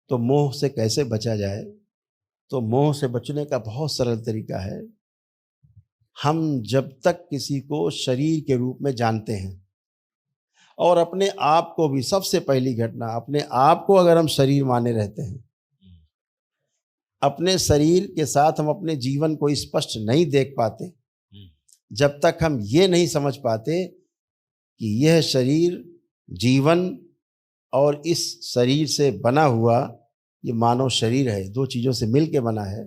तो मोह से कैसे बचा जाए? तो मोह से बचने का बहुत सरल तरीका है। हम जब तक किसी को शरीर के रूप में जानते हैं और अपने आप को भी, सबसे पहली घटना, अपने आप को अगर हम शरीर माने रहते हैं, अपने शरीर के साथ हम अपने जीवन को स्पष्ट नहीं देख पाते, जब तक हम ये नहीं समझ पाते कि यह शरीर जीवन और इस शरीर से बना हुआ ये मानव शरीर है, दो चीज़ों से मिल के बना है,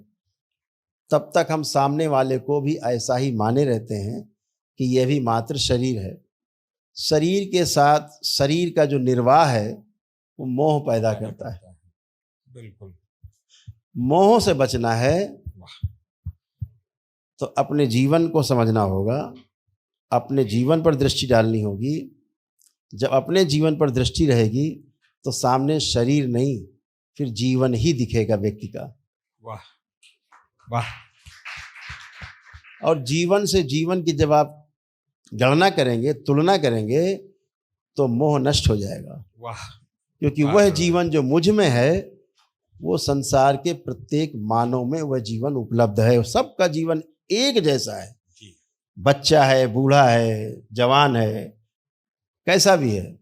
तब तक हम सामने वाले को भी ऐसा ही माने रहते हैं कि यह भी मात्र शरीर है। शरीर के साथ शरीर का जो निर्वाह है वो मोह पैदा करता है। बिल्कुल। मोह से बचना है तो अपने जीवन को समझना होगा, अपने जीवन पर दृष्टि डालनी होगी। जब अपने जीवन पर दृष्टि रहेगी तो सामने शरीर नहीं, फिर जीवन ही दिखेगा व्यक्ति का। वाह वाह। और जीवन से जीवन की जब आप गणना करेंगे, तुलना करेंगे, तो मोह नष्ट हो जाएगा। वाह। क्योंकि वह जीवन जो मुझ में है वो संसार के प्रत्येक मानव में वह जीवन उपलब्ध है। सबका जीवन एक जैसा है, बच्चा है, बूढ़ा है, जवान है, कैसा भी है,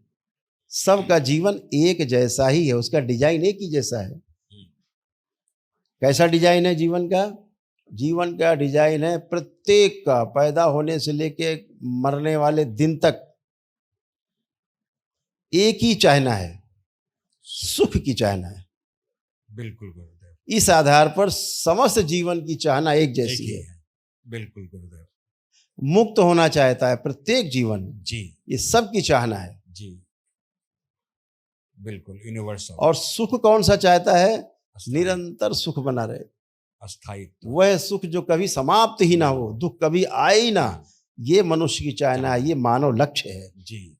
सबका जीवन एक जैसा ही है। उसका डिजाइन एक ही जैसा है। कैसा डिजाइन है जीवन का? जीवन का डिजाइन है प्रत्येक का पैदा होने से लेके मरने वाले दिन तक एक ही चाहना है, सुख की चाहना है। बिल्कुल गुरुदेव। इस आधार पर समस्त जीवन की चाहना एक जैसी है। बिल्कुल गुरुदेव। मुक्त होना चाहता है प्रत्येक जीवन जी, ये सब की चाहना है जी, बिल्कुल यूनिवर्सल। और सुख कौन सा चाहता है? निरंतर सुख बना रहे, अस्थायित्व, वह सुख जो कभी समाप्त ही ना हो, दुख कभी आए ही ना, ये मनुष्य की चाहना है, ये मानव लक्ष्य है जी।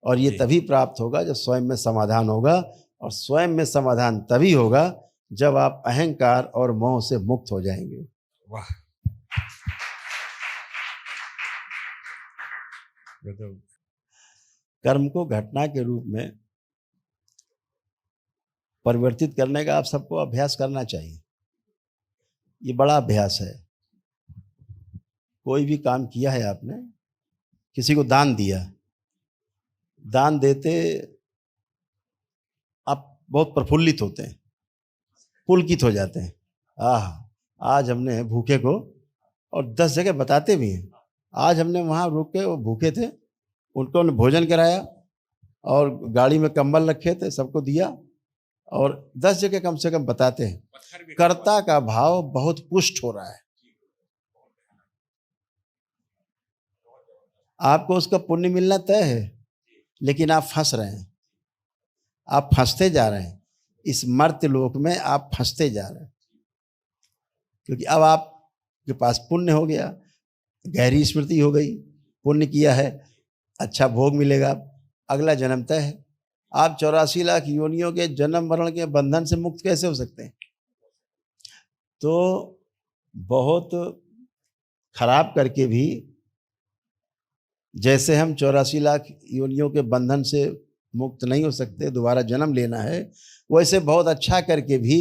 और ये जी। तभी प्राप्त होगा जब स्वयं में समाधान होगा। और स्वयं में समाधान तभी होगा जब आप अहंकार और मोह से मुक्त हो जाएंगे। वाह। कर्म को घटना के रूप में परिवर्तित करने का आप सबको अभ्यास करना चाहिए। ये बड़ा अभ्यास है। कोई भी काम किया है आपने, किसी को दान दिया, दान देते आप बहुत प्रफुल्लित होते हैं, पुलकित हो जाते हैं। आज हमने भूखे को, और 10 जगह बताते भी हैं, आज हमने वहाँ रुक के, वो भूखे थे, उनको हमने भोजन कराया और गाड़ी में कंबल रखे थे, सबको दिया, और 10 जगह कम से कम बताते हैं। कर्ता का भाव बहुत पुष्ट हो रहा है। आपको उसका पुण्य मिलना तय है, लेकिन आप फंस रहे हैं, आप फंसते जा रहे हैं इस मर्त्य लोक में, आप फंसते जा रहे हैं। क्योंकि अब आपके पास पुण्य हो गया, गहरी स्मृति हो गई, पुण्य किया है, अच्छा भोग मिलेगा, अगला जन्म तय है। आप 84 लाख योनियों के जन्म मरण के बंधन से मुक्त कैसे हो सकते हैं? तो बहुत खराब करके भी, जैसे हम 84 लाख योनियों के बंधन से मुक्त नहीं हो सकते, दोबारा जन्म लेना है, वैसे बहुत अच्छा करके भी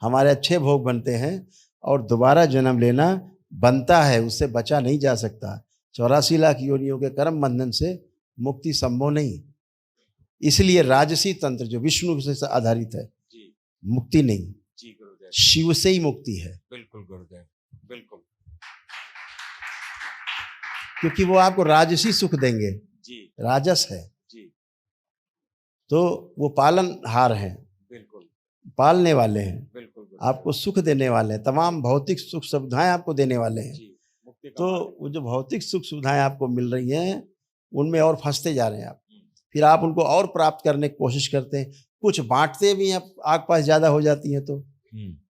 हमारे अच्छे भोग बनते हैं और दोबारा जन्म लेना बनता है, उससे बचा नहीं जा सकता। 84 लाख योनियों के कर्म बंधन से मुक्ति संभव नहीं। इसलिए राजसी तंत्र जो विष्णु से आधारित है, मुक्ति नहीं, जी गुरुदेव, शिव से ही मुक्ति है। बिल्कुल गुरुदेव, बिल्कुल। क्योंकि वो आपको राजसी सुख देंगे, जी, राजस है जी, तो वो पालनहार हैं, बिल्कुल, पालने वाले हैं, बिल्कुल गुरुदेव, आपको सुख देने वाले हैं, तमाम भौतिक सुख सुविधाएं आपको देने वाले हैं। जी, मुक्ति का तो मार्ग। वो जो भौतिक सुख सुविधाएं आपको मिल रही हैं, उनमें और फंसते जा रहे हैं आप। फिर आप उनको और प्राप्त करने की कोशिश करते हैं, कुछ बांटते भी हैं, आपके पास ज़्यादा हो जाती हैं तो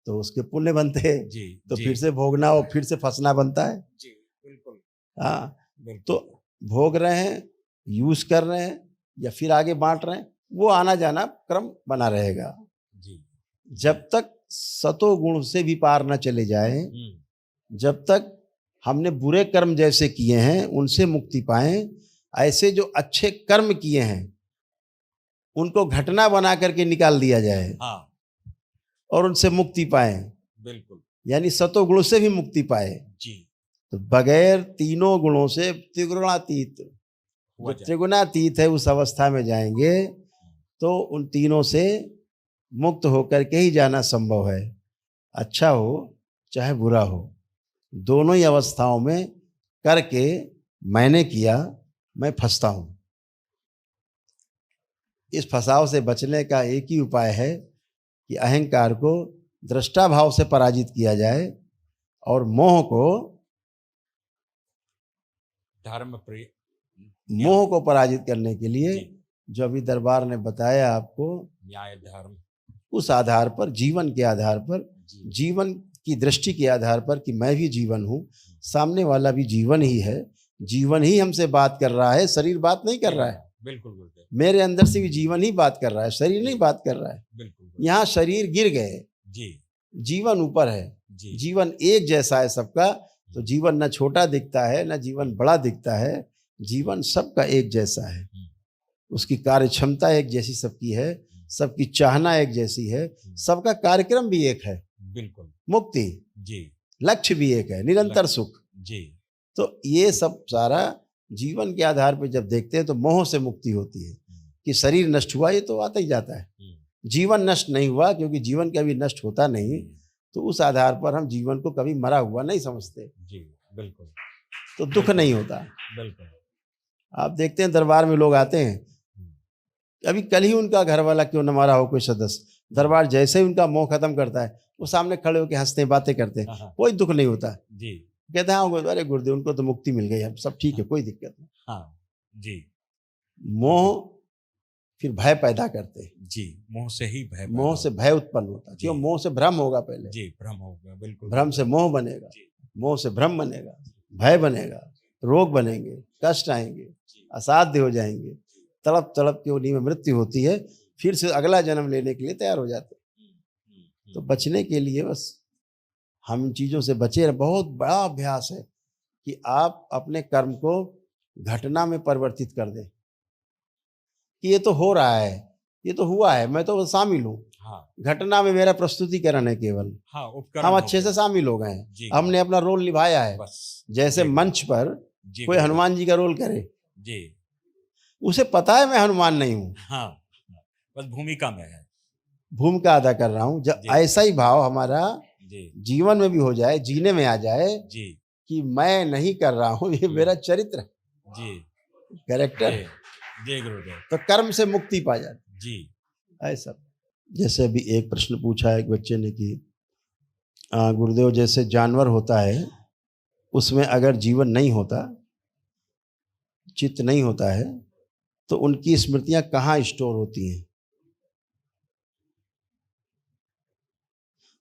उसके पुण्य बनते हैं, जी, तो जी, फिर से भोगना और फिर से फंसना बनता है। जी, बिल्कुल, हाँ, बिल्कुल। तो भोग रहे हैं, यूज कर रहे हैं या फिर आगे बांट रहे हैं, वो आना जाना क्रम बना रहेगा। जी, जब तक सतो गुण से भी पार न चले जाए, जब तक हमने बुरे कर्म जैसे किए हैं उनसे मुक्ति पाएं, ऐसे जो अच्छे कर्म किए हैं उनको घटना बना करके निकाल दिया जाए हाँ, और उनसे मुक्ति पाएं, बिल्कुल, यानी सतो गुण से भी मुक्ति पाए। जी, तो बगैर तीनों गुणों से त्रिगुणातीत हुआ जो जाए। त्रिगुणातीत है उस अवस्था में जाएंगे तो उन तीनों से मुक्त होकर के ही जाना संभव है। अच्छा हो चाहे बुरा हो, दोनों ही अवस्थाओं में करके मैंने किया, मैं फंसता हूं। इस फंसाव से बचने का एक ही उपाय है कि अहंकार को दृष्टा भाव से पराजित किया जाए और मोह को धर्म प्रिय मोह को पराजित करने के लिए जी, जो अभी दरबार ने बताया आपको, न्याय धर्म उस आधार पर, जीवन के आधार पर, जी, जीवन की दृष्टि के आधार पर कि मैं भी जीवन हूँ, सामने वाला भी जीवन ही है, जीवन ही हमसे बात कर रहा है, शरीर बात नहीं कर रहा है। बिल्कुल गुरुदेव, मेरे अंदर से भी जीवन ही बात कर रहा है, शरीर नहीं बात कर रहा है। बिल्कुल यहाँ शरीर गिर गए, जी, जीवन ऊपर है, जी, जीवन एक जैसा है सबका। तो जीवन न छोटा दिखता है न जीवन बड़ा दिखता है, जीवन सबका एक जैसा है। उसकी कार्य क्षमता एक जैसी सबकी है, सबकी चाहना एक जैसी है, सबका कार्यक्रम भी एक है, बिल्कुल मुक्ति, जी, लक्ष्य भी एक है, निरंतर सुख। जी, तो ये सब सारा जीवन के आधार पर जब देखते हैं तो मोह से मुक्ति होती है कि शरीर नष्ट हुआ, ये तो आता ही जाता है। जीवन नष्ट नहीं हुआ क्योंकि जीवन कभी नष्ट होता नहीं, तो उस आधार पर हम जीवन को कभी मरा हुआ नहीं समझते, जी, बिल्कुल, तो दुख नहीं होता। बिल्कुल, आप देखते हैं दरबार में लोग आते हैं, अभी कल ही उनका घर वाला क्यों न मारा हो कोई सदस्य, दरबार जैसे ही उनका मोह खत्म करता है वो सामने खड़े होकर हंसते हैं, बातें करते हैं, हाँ, कोई दुख नहीं होता। जी, कहते हैं हाँ अरे गुरुदेव उनको तो मुक्ति मिल गई, अब सब ठीक है, कोई दिक्कत नहीं। हाँ, जी, मोह फिर भय पैदा करते हैं, जी, मोह से ही भय पैदा मोह से होता भय उत्पन्न होता है, क्यों? जी। मोह से भ्रम होगा पहले, है। जी, भ्रम होगा, बिल्कुल, भ्रम से मोह बनेगा, जी, मोह से भ्रम बनेगा, भय बनेगा, रोग बनेंगे, कष्ट आएंगे, जी, असाध्य हो जाएंगे, तड़प तड़प के उन्हीं में मृत्यु होती है, फिर से अगला जन्म लेने के लिए तैयार हो जाते हैं। तो बचने के लिए बस हम इन चीज़ों से बचे रहे। बहुत बड़ा अभ्यास है कि आप अपने कर्म को घटना में परिवर्तित कर दें कि ये तो हो रहा है, ये तो हुआ है, मैं तो शामिल हूँ, हाँ, घटना में मेरा प्रस्तुतिकरण है केवल, हाँ, उपकरण हम हो अच्छे से गए। शामिल हो गए हैं, जी, हमने अपना रोल निभाया है। बस, जैसे जी, मंच पर जी, कोई गुरुदेव, हनुमान जी का रोल करे, जी, उसे पता है मैं हनुमान नहीं हूँ, हाँ, बस भूमिका में है, भूमिका अदा कर रहा हूँ। जब जी। ऐसा ही भाव हमारा जी, जीवन में भी हो जाए, जीने में आ जाए जी, कि मैं नहीं कर रहा हूँ, ये मेरा चरित्र है, जी, कैरेक्टर, जी, जी, गुरुदेव, तो कर्म से मुक्ति पा जाती जी, है। ऐसा जैसे अभी एक प्रश्न पूछा है एक बच्चे ने कि गुरुदेव जैसे जानवर होता है उसमें अगर जीवन नहीं होता, चित्त नहीं होता है, तो उनकी स्मृतियां कहाँ स्टोर होती हैं?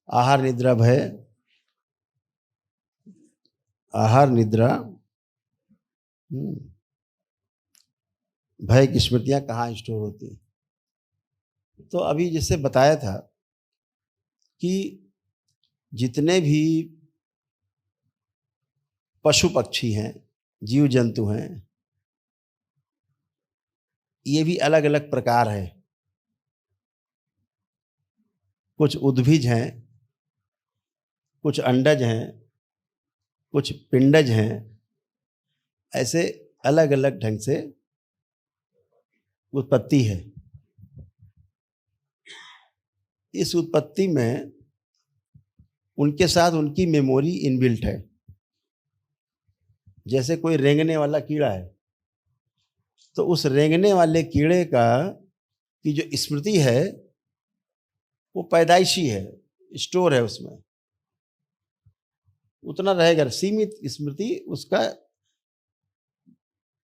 आहार निद्रा भय, आहार निद्रा भय की स्मृतियां कहाँ स्टोर होती हैं? तो अभी जैसे बताया था कि जितने भी पशु पक्षी हैं, जीव जंतु हैं, ये भी अलग अलग प्रकार हैं। कुछ उद्भिज हैं, कुछ अंडज हैं, कुछ पिंडज हैं, ऐसे अलग अलग ढंग से उत्पत्ति है। इस उत्पत्ति में उनके साथ उनकी मेमोरी इनबिल्ट है। जैसे कोई रेंगने वाला कीड़ा है, तो उस रेंगने वाले कीड़े का की जो स्मृति है वो पैदाइशी है, स्टोर है, उसमें उतना रहेगा, सीमित स्मृति उसका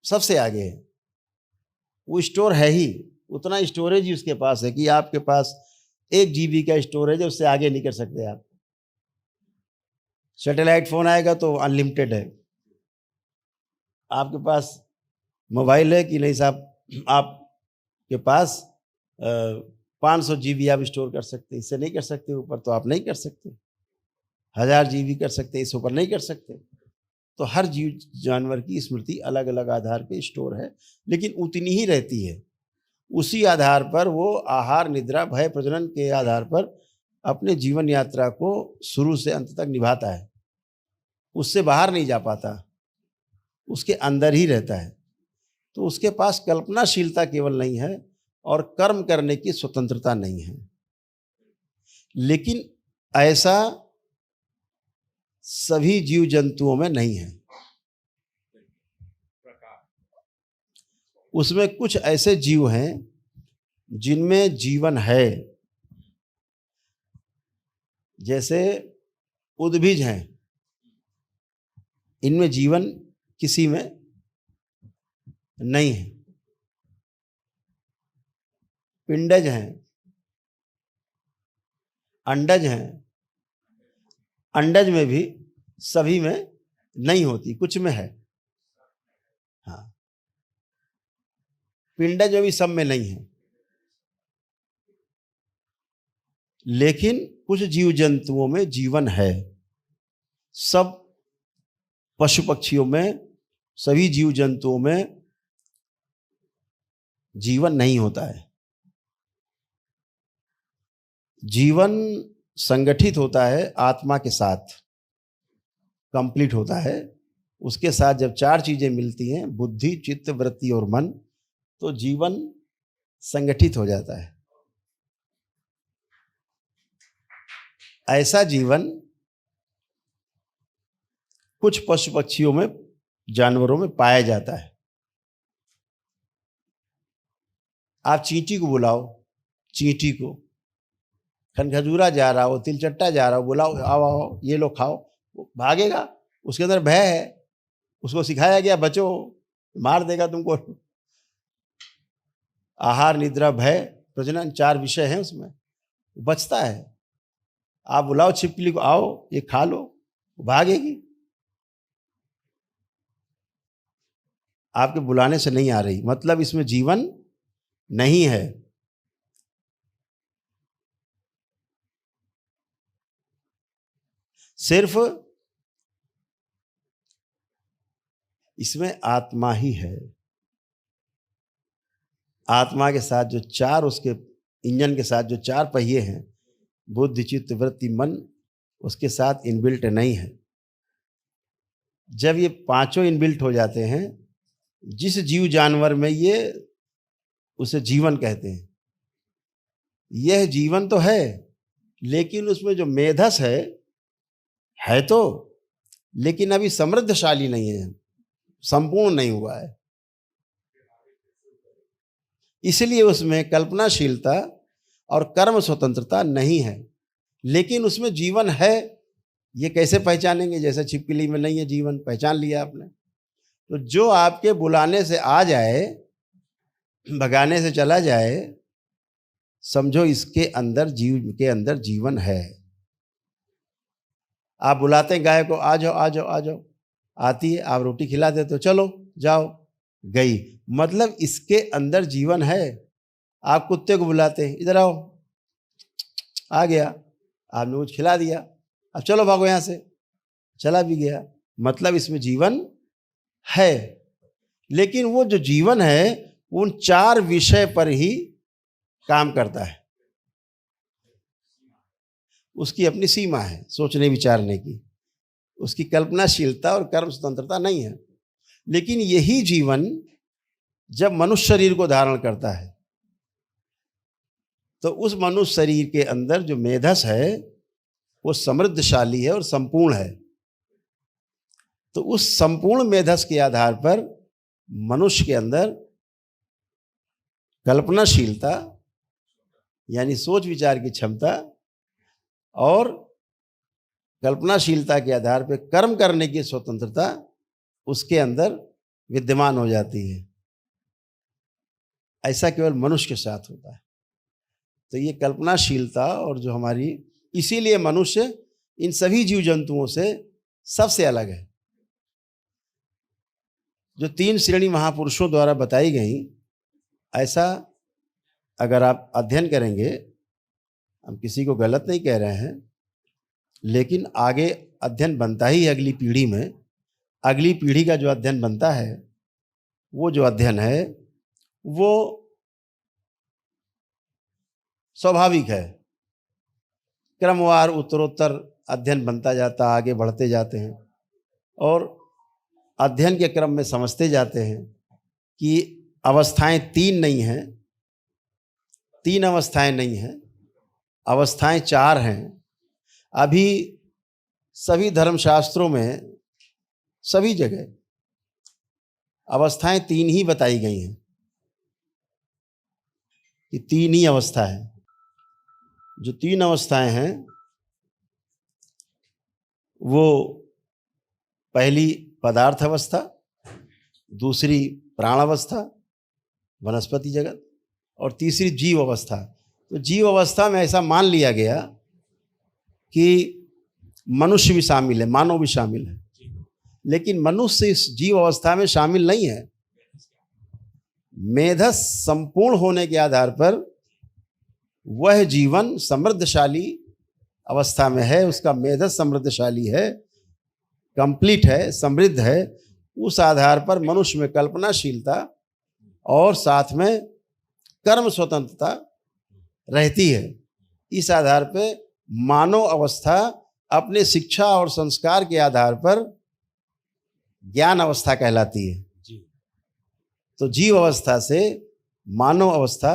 सबसे आगे है, वो स्टोर है ही, उतना स्टोरेज ही उसके पास है कि आपके पास 1 GB का स्टोरेज है, उससे आगे नहीं कर सकते आप। सैटेलाइट फोन आएगा तो अनलिमिटेड है। आपके पास मोबाइल है कि नहीं साहब, आपके पास 500 GB आप स्टोर कर सकते, इससे नहीं कर सकते, ऊपर तो आप नहीं कर सकते। 1000 GB कर सकते, इस ऊपर नहीं कर सकते। तो हर जीव जानवर की स्मृति अलग अलग आधार पे स्टोर है, लेकिन उतनी ही रहती है। उसी आधार पर वो आहार निद्रा भय प्रजनन के आधार पर अपने जीवन यात्रा को शुरू से अंत तक निभाता है, उससे बाहर नहीं जा पाता, उसके अंदर ही रहता है। तो उसके पास कल्पनाशीलता केवल नहीं है और कर्म करने की स्वतंत्रता नहीं है। लेकिन ऐसा सभी जीव जंतुओं में नहीं है। उसमें कुछ ऐसे जीव हैं जिनमें जीवन है, जैसे उद्भिज हैं, इनमें जीवन किसी में नहीं है। पिंडज हैं, अंडज हैं, अंडज में भी सभी में नहीं होती, कुछ में है। हाँ, पिंडज में भी सब में नहीं है। लेकिन कुछ जीव जंतुओं में जीवन है। सब पशु पक्षियों में, सभी जीव जंतुओं में जीवन नहीं होता है। जीवन संगठित होता है आत्मा के साथ, कंप्लीट होता है। उसके साथ जब चार चीजें मिलती हैं, बुद्धि, चित्त, वृत्ति और मन, तो जीवन संगठित हो जाता है। ऐसा जीवन कुछ पशु पक्षियों में, जानवरों में पाया जाता है। आप चींटी को बुलाओ, चींटी को, खनखजूरा जा रहा हो, तिलचट्टा जा रहा हो, बुलाओ, आओ आओ ये लो खाओ, वो भागेगा। उसके अंदर भय है, उसको सिखाया गया बचो, मार देगा तुमको। आहार, निद्रा, भय, प्रजनन, चार विषय हैं उसमें, बचता है। आप बुलाओ छिपकली को, आओ ये खा लो, भागेगी। आपके बुलाने से नहीं आ रही, मतलब इसमें जीवन नहीं है। सिर्फ इसमें आत्मा ही है। आत्मा के साथ जो चार, उसके इंजन के साथ जो चार पहिए हैं, बुद्धि, चित्त, वृत्ति, मन, उसके साथ इनबिल्ट नहीं है। जब ये पांचों इनबिल्ट हो जाते हैं, जिस जीव जानवर में, ये उसे जीवन कहते हैं। यह जीवन तो है, लेकिन उसमें जो मेधस है तो, लेकिन अभी समृद्धशाली नहीं है, संपूर्ण नहीं हुआ है। इसलिए उसमें कल्पनाशीलता और कर्म स्वतंत्रता नहीं है। लेकिन उसमें जीवन है, ये कैसे पहचानेंगे? जैसे छिपकली में नहीं है जीवन, पहचान लिया आपने। तो जो आपके बुलाने से आ जाए, भगाने से चला जाए, समझो इसके अंदर, जीव के अंदर जीवन है। आप बुलाते हैं गाय को, आ जाओ आ जाओ आ जाओ, आती है, आप रोटी खिला देते हो, चलो जाओ, गई, मतलब इसके अंदर जीवन है। आप कुत्ते को बुलाते हैं, इधर आओ, आ गया, आपने कुछ खिला दिया, अब चलो भागो यहाँ से, चला भी गया, मतलब इसमें जीवन है। लेकिन वो जो जीवन है उन चार विषय पर ही काम करता है। उसकी अपनी सीमा है सोचने विचारने की, उसकी कल्पनाशीलता और कर्म स्वतंत्रता नहीं है। लेकिन यही जीवन जब मनुष्य शरीर को धारण करता है, तो उस मनुष्य शरीर के अंदर जो मेधस है वो समृद्धशाली है और संपूर्ण है। तो उस संपूर्ण मेधस के आधार पर मनुष्य के अंदर कल्पनाशीलता यानी सोच विचार की क्षमता और कल्पनाशीलता के आधार पर कर्म करने की स्वतंत्रता उसके अंदर विद्यमान हो जाती है। ऐसा केवल मनुष्य के साथ होता है। तो ये कल्पनाशीलता और जो हमारी, इसीलिए मनुष्य इन सभी जीव जंतुओं से सबसे अलग है। जो तीन श्रेणी महापुरुषों द्वारा बताई गई, ऐसा अगर आप अध्ययन करेंगे, हम किसी को गलत नहीं कह रहे हैं, लेकिन आगे अध्ययन बनता ही अगली पीढ़ी में। अगली पीढ़ी का जो अध्ययन बनता है, वो जो अध्ययन है वो स्वाभाविक है। क्रमवार उत्तरोत्तर अध्ययन बनता जाता, आगे बढ़ते जाते हैं और अध्ययन के क्रम में समझते जाते हैं। कि अवस्थाएं तीन नहीं हैं, तीन अवस्थाएं नहीं हैं, अवस्थाएं चार हैं। अभी सभी धर्मशास्त्रों में सभी जगह अवस्थाएं तीन ही बताई गई हैं कि तीन ही अवस्था है। जो तीन अवस्थाएं हैं वो पहली पदार्थ अवस्था, दूसरी प्राण अवस्था वनस्पति जगत, और तीसरी जीव अवस्था। तो जीव अवस्था में ऐसा मान लिया गया कि मनुष्य भी शामिल है, मानव भी शामिल है, लेकिन मनुष्य इस जीव अवस्था में शामिल नहीं है। मेधस संपूर्ण होने के आधार पर वह जीवन समृद्धशाली अवस्था में है, उसका मेधस समृद्धशाली है, कंप्लीट है, समृद्ध है। उस आधार पर मनुष्य में कल्पनाशीलता और साथ में कर्म स्वतंत्रता रहती है। इस आधार पे मानव अवस्था अपने शिक्षा और संस्कार के आधार पर ज्ञान अवस्था कहलाती है। तो जीव अवस्था से मानव अवस्था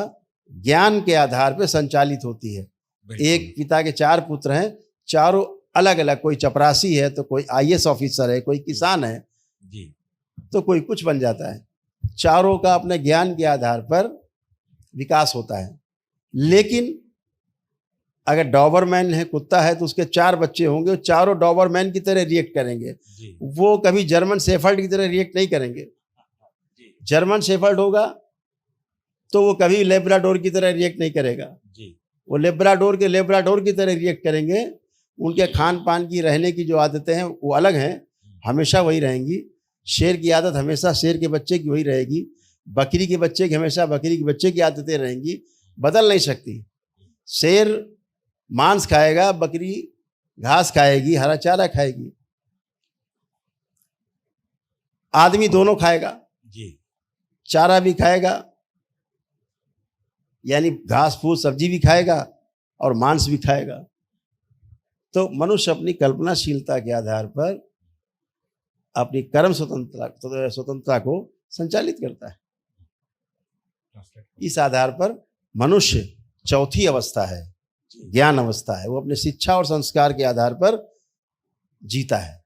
ज्ञान के आधार पर संचालित होती है। एक पिता के चार पुत्र हैं, चारों अलग अलग, कोई चपरासी है तो कोई आईएएस ऑफिसर है, कोई किसान है जी, तो कोई कुछ बन जाता है। चारों का अपने ज्ञान के आधार पर विकास होता है। लेकिन अगर डॉबरमैन है, कुत्ता है, तो उसके चार बच्चे होंगे, चारों डॉबरमैन की तरह रिएक्ट करेंगे। वो कभी जर्मन शेफर्ड की तरह रिएक्ट नहीं करेंगे। जर्मन शेफर्ड होगा तो वो कभी लेब्राडोर की तरह रिएक्ट नहीं करेगा। वो लेब्राडोर की तरह रिएक्ट करेंगे। उनके खान पान की, रहने की जो आदतें हैं वो अलग हैं, हमेशा वही रहेंगी। शेर की आदत हमेशा शेर के बच्चे की वही रहेगी, बकरी के बच्चे की हमेशा बकरी के बच्चे की आदतें रहेंगी, बदल नहीं सकती। शेर मांस खाएगा, बकरी घास खाएगी, हरा चारा खाएगी, आदमी दोनों खाएगा जी, चारा भी खाएगा, यानी घास फूस सब्जी भी खाएगा और मांस भी खाएगा। तो मनुष्य अपनी कल्पनाशीलता के आधार पर अपनी कर्म स्वतंत्रता को संचालित करता है। इस आधार पर मनुष्य चौथी अवस्था है, ज्ञान अवस्था है। वो अपने शिक्षा और संस्कार के आधार पर जीता है।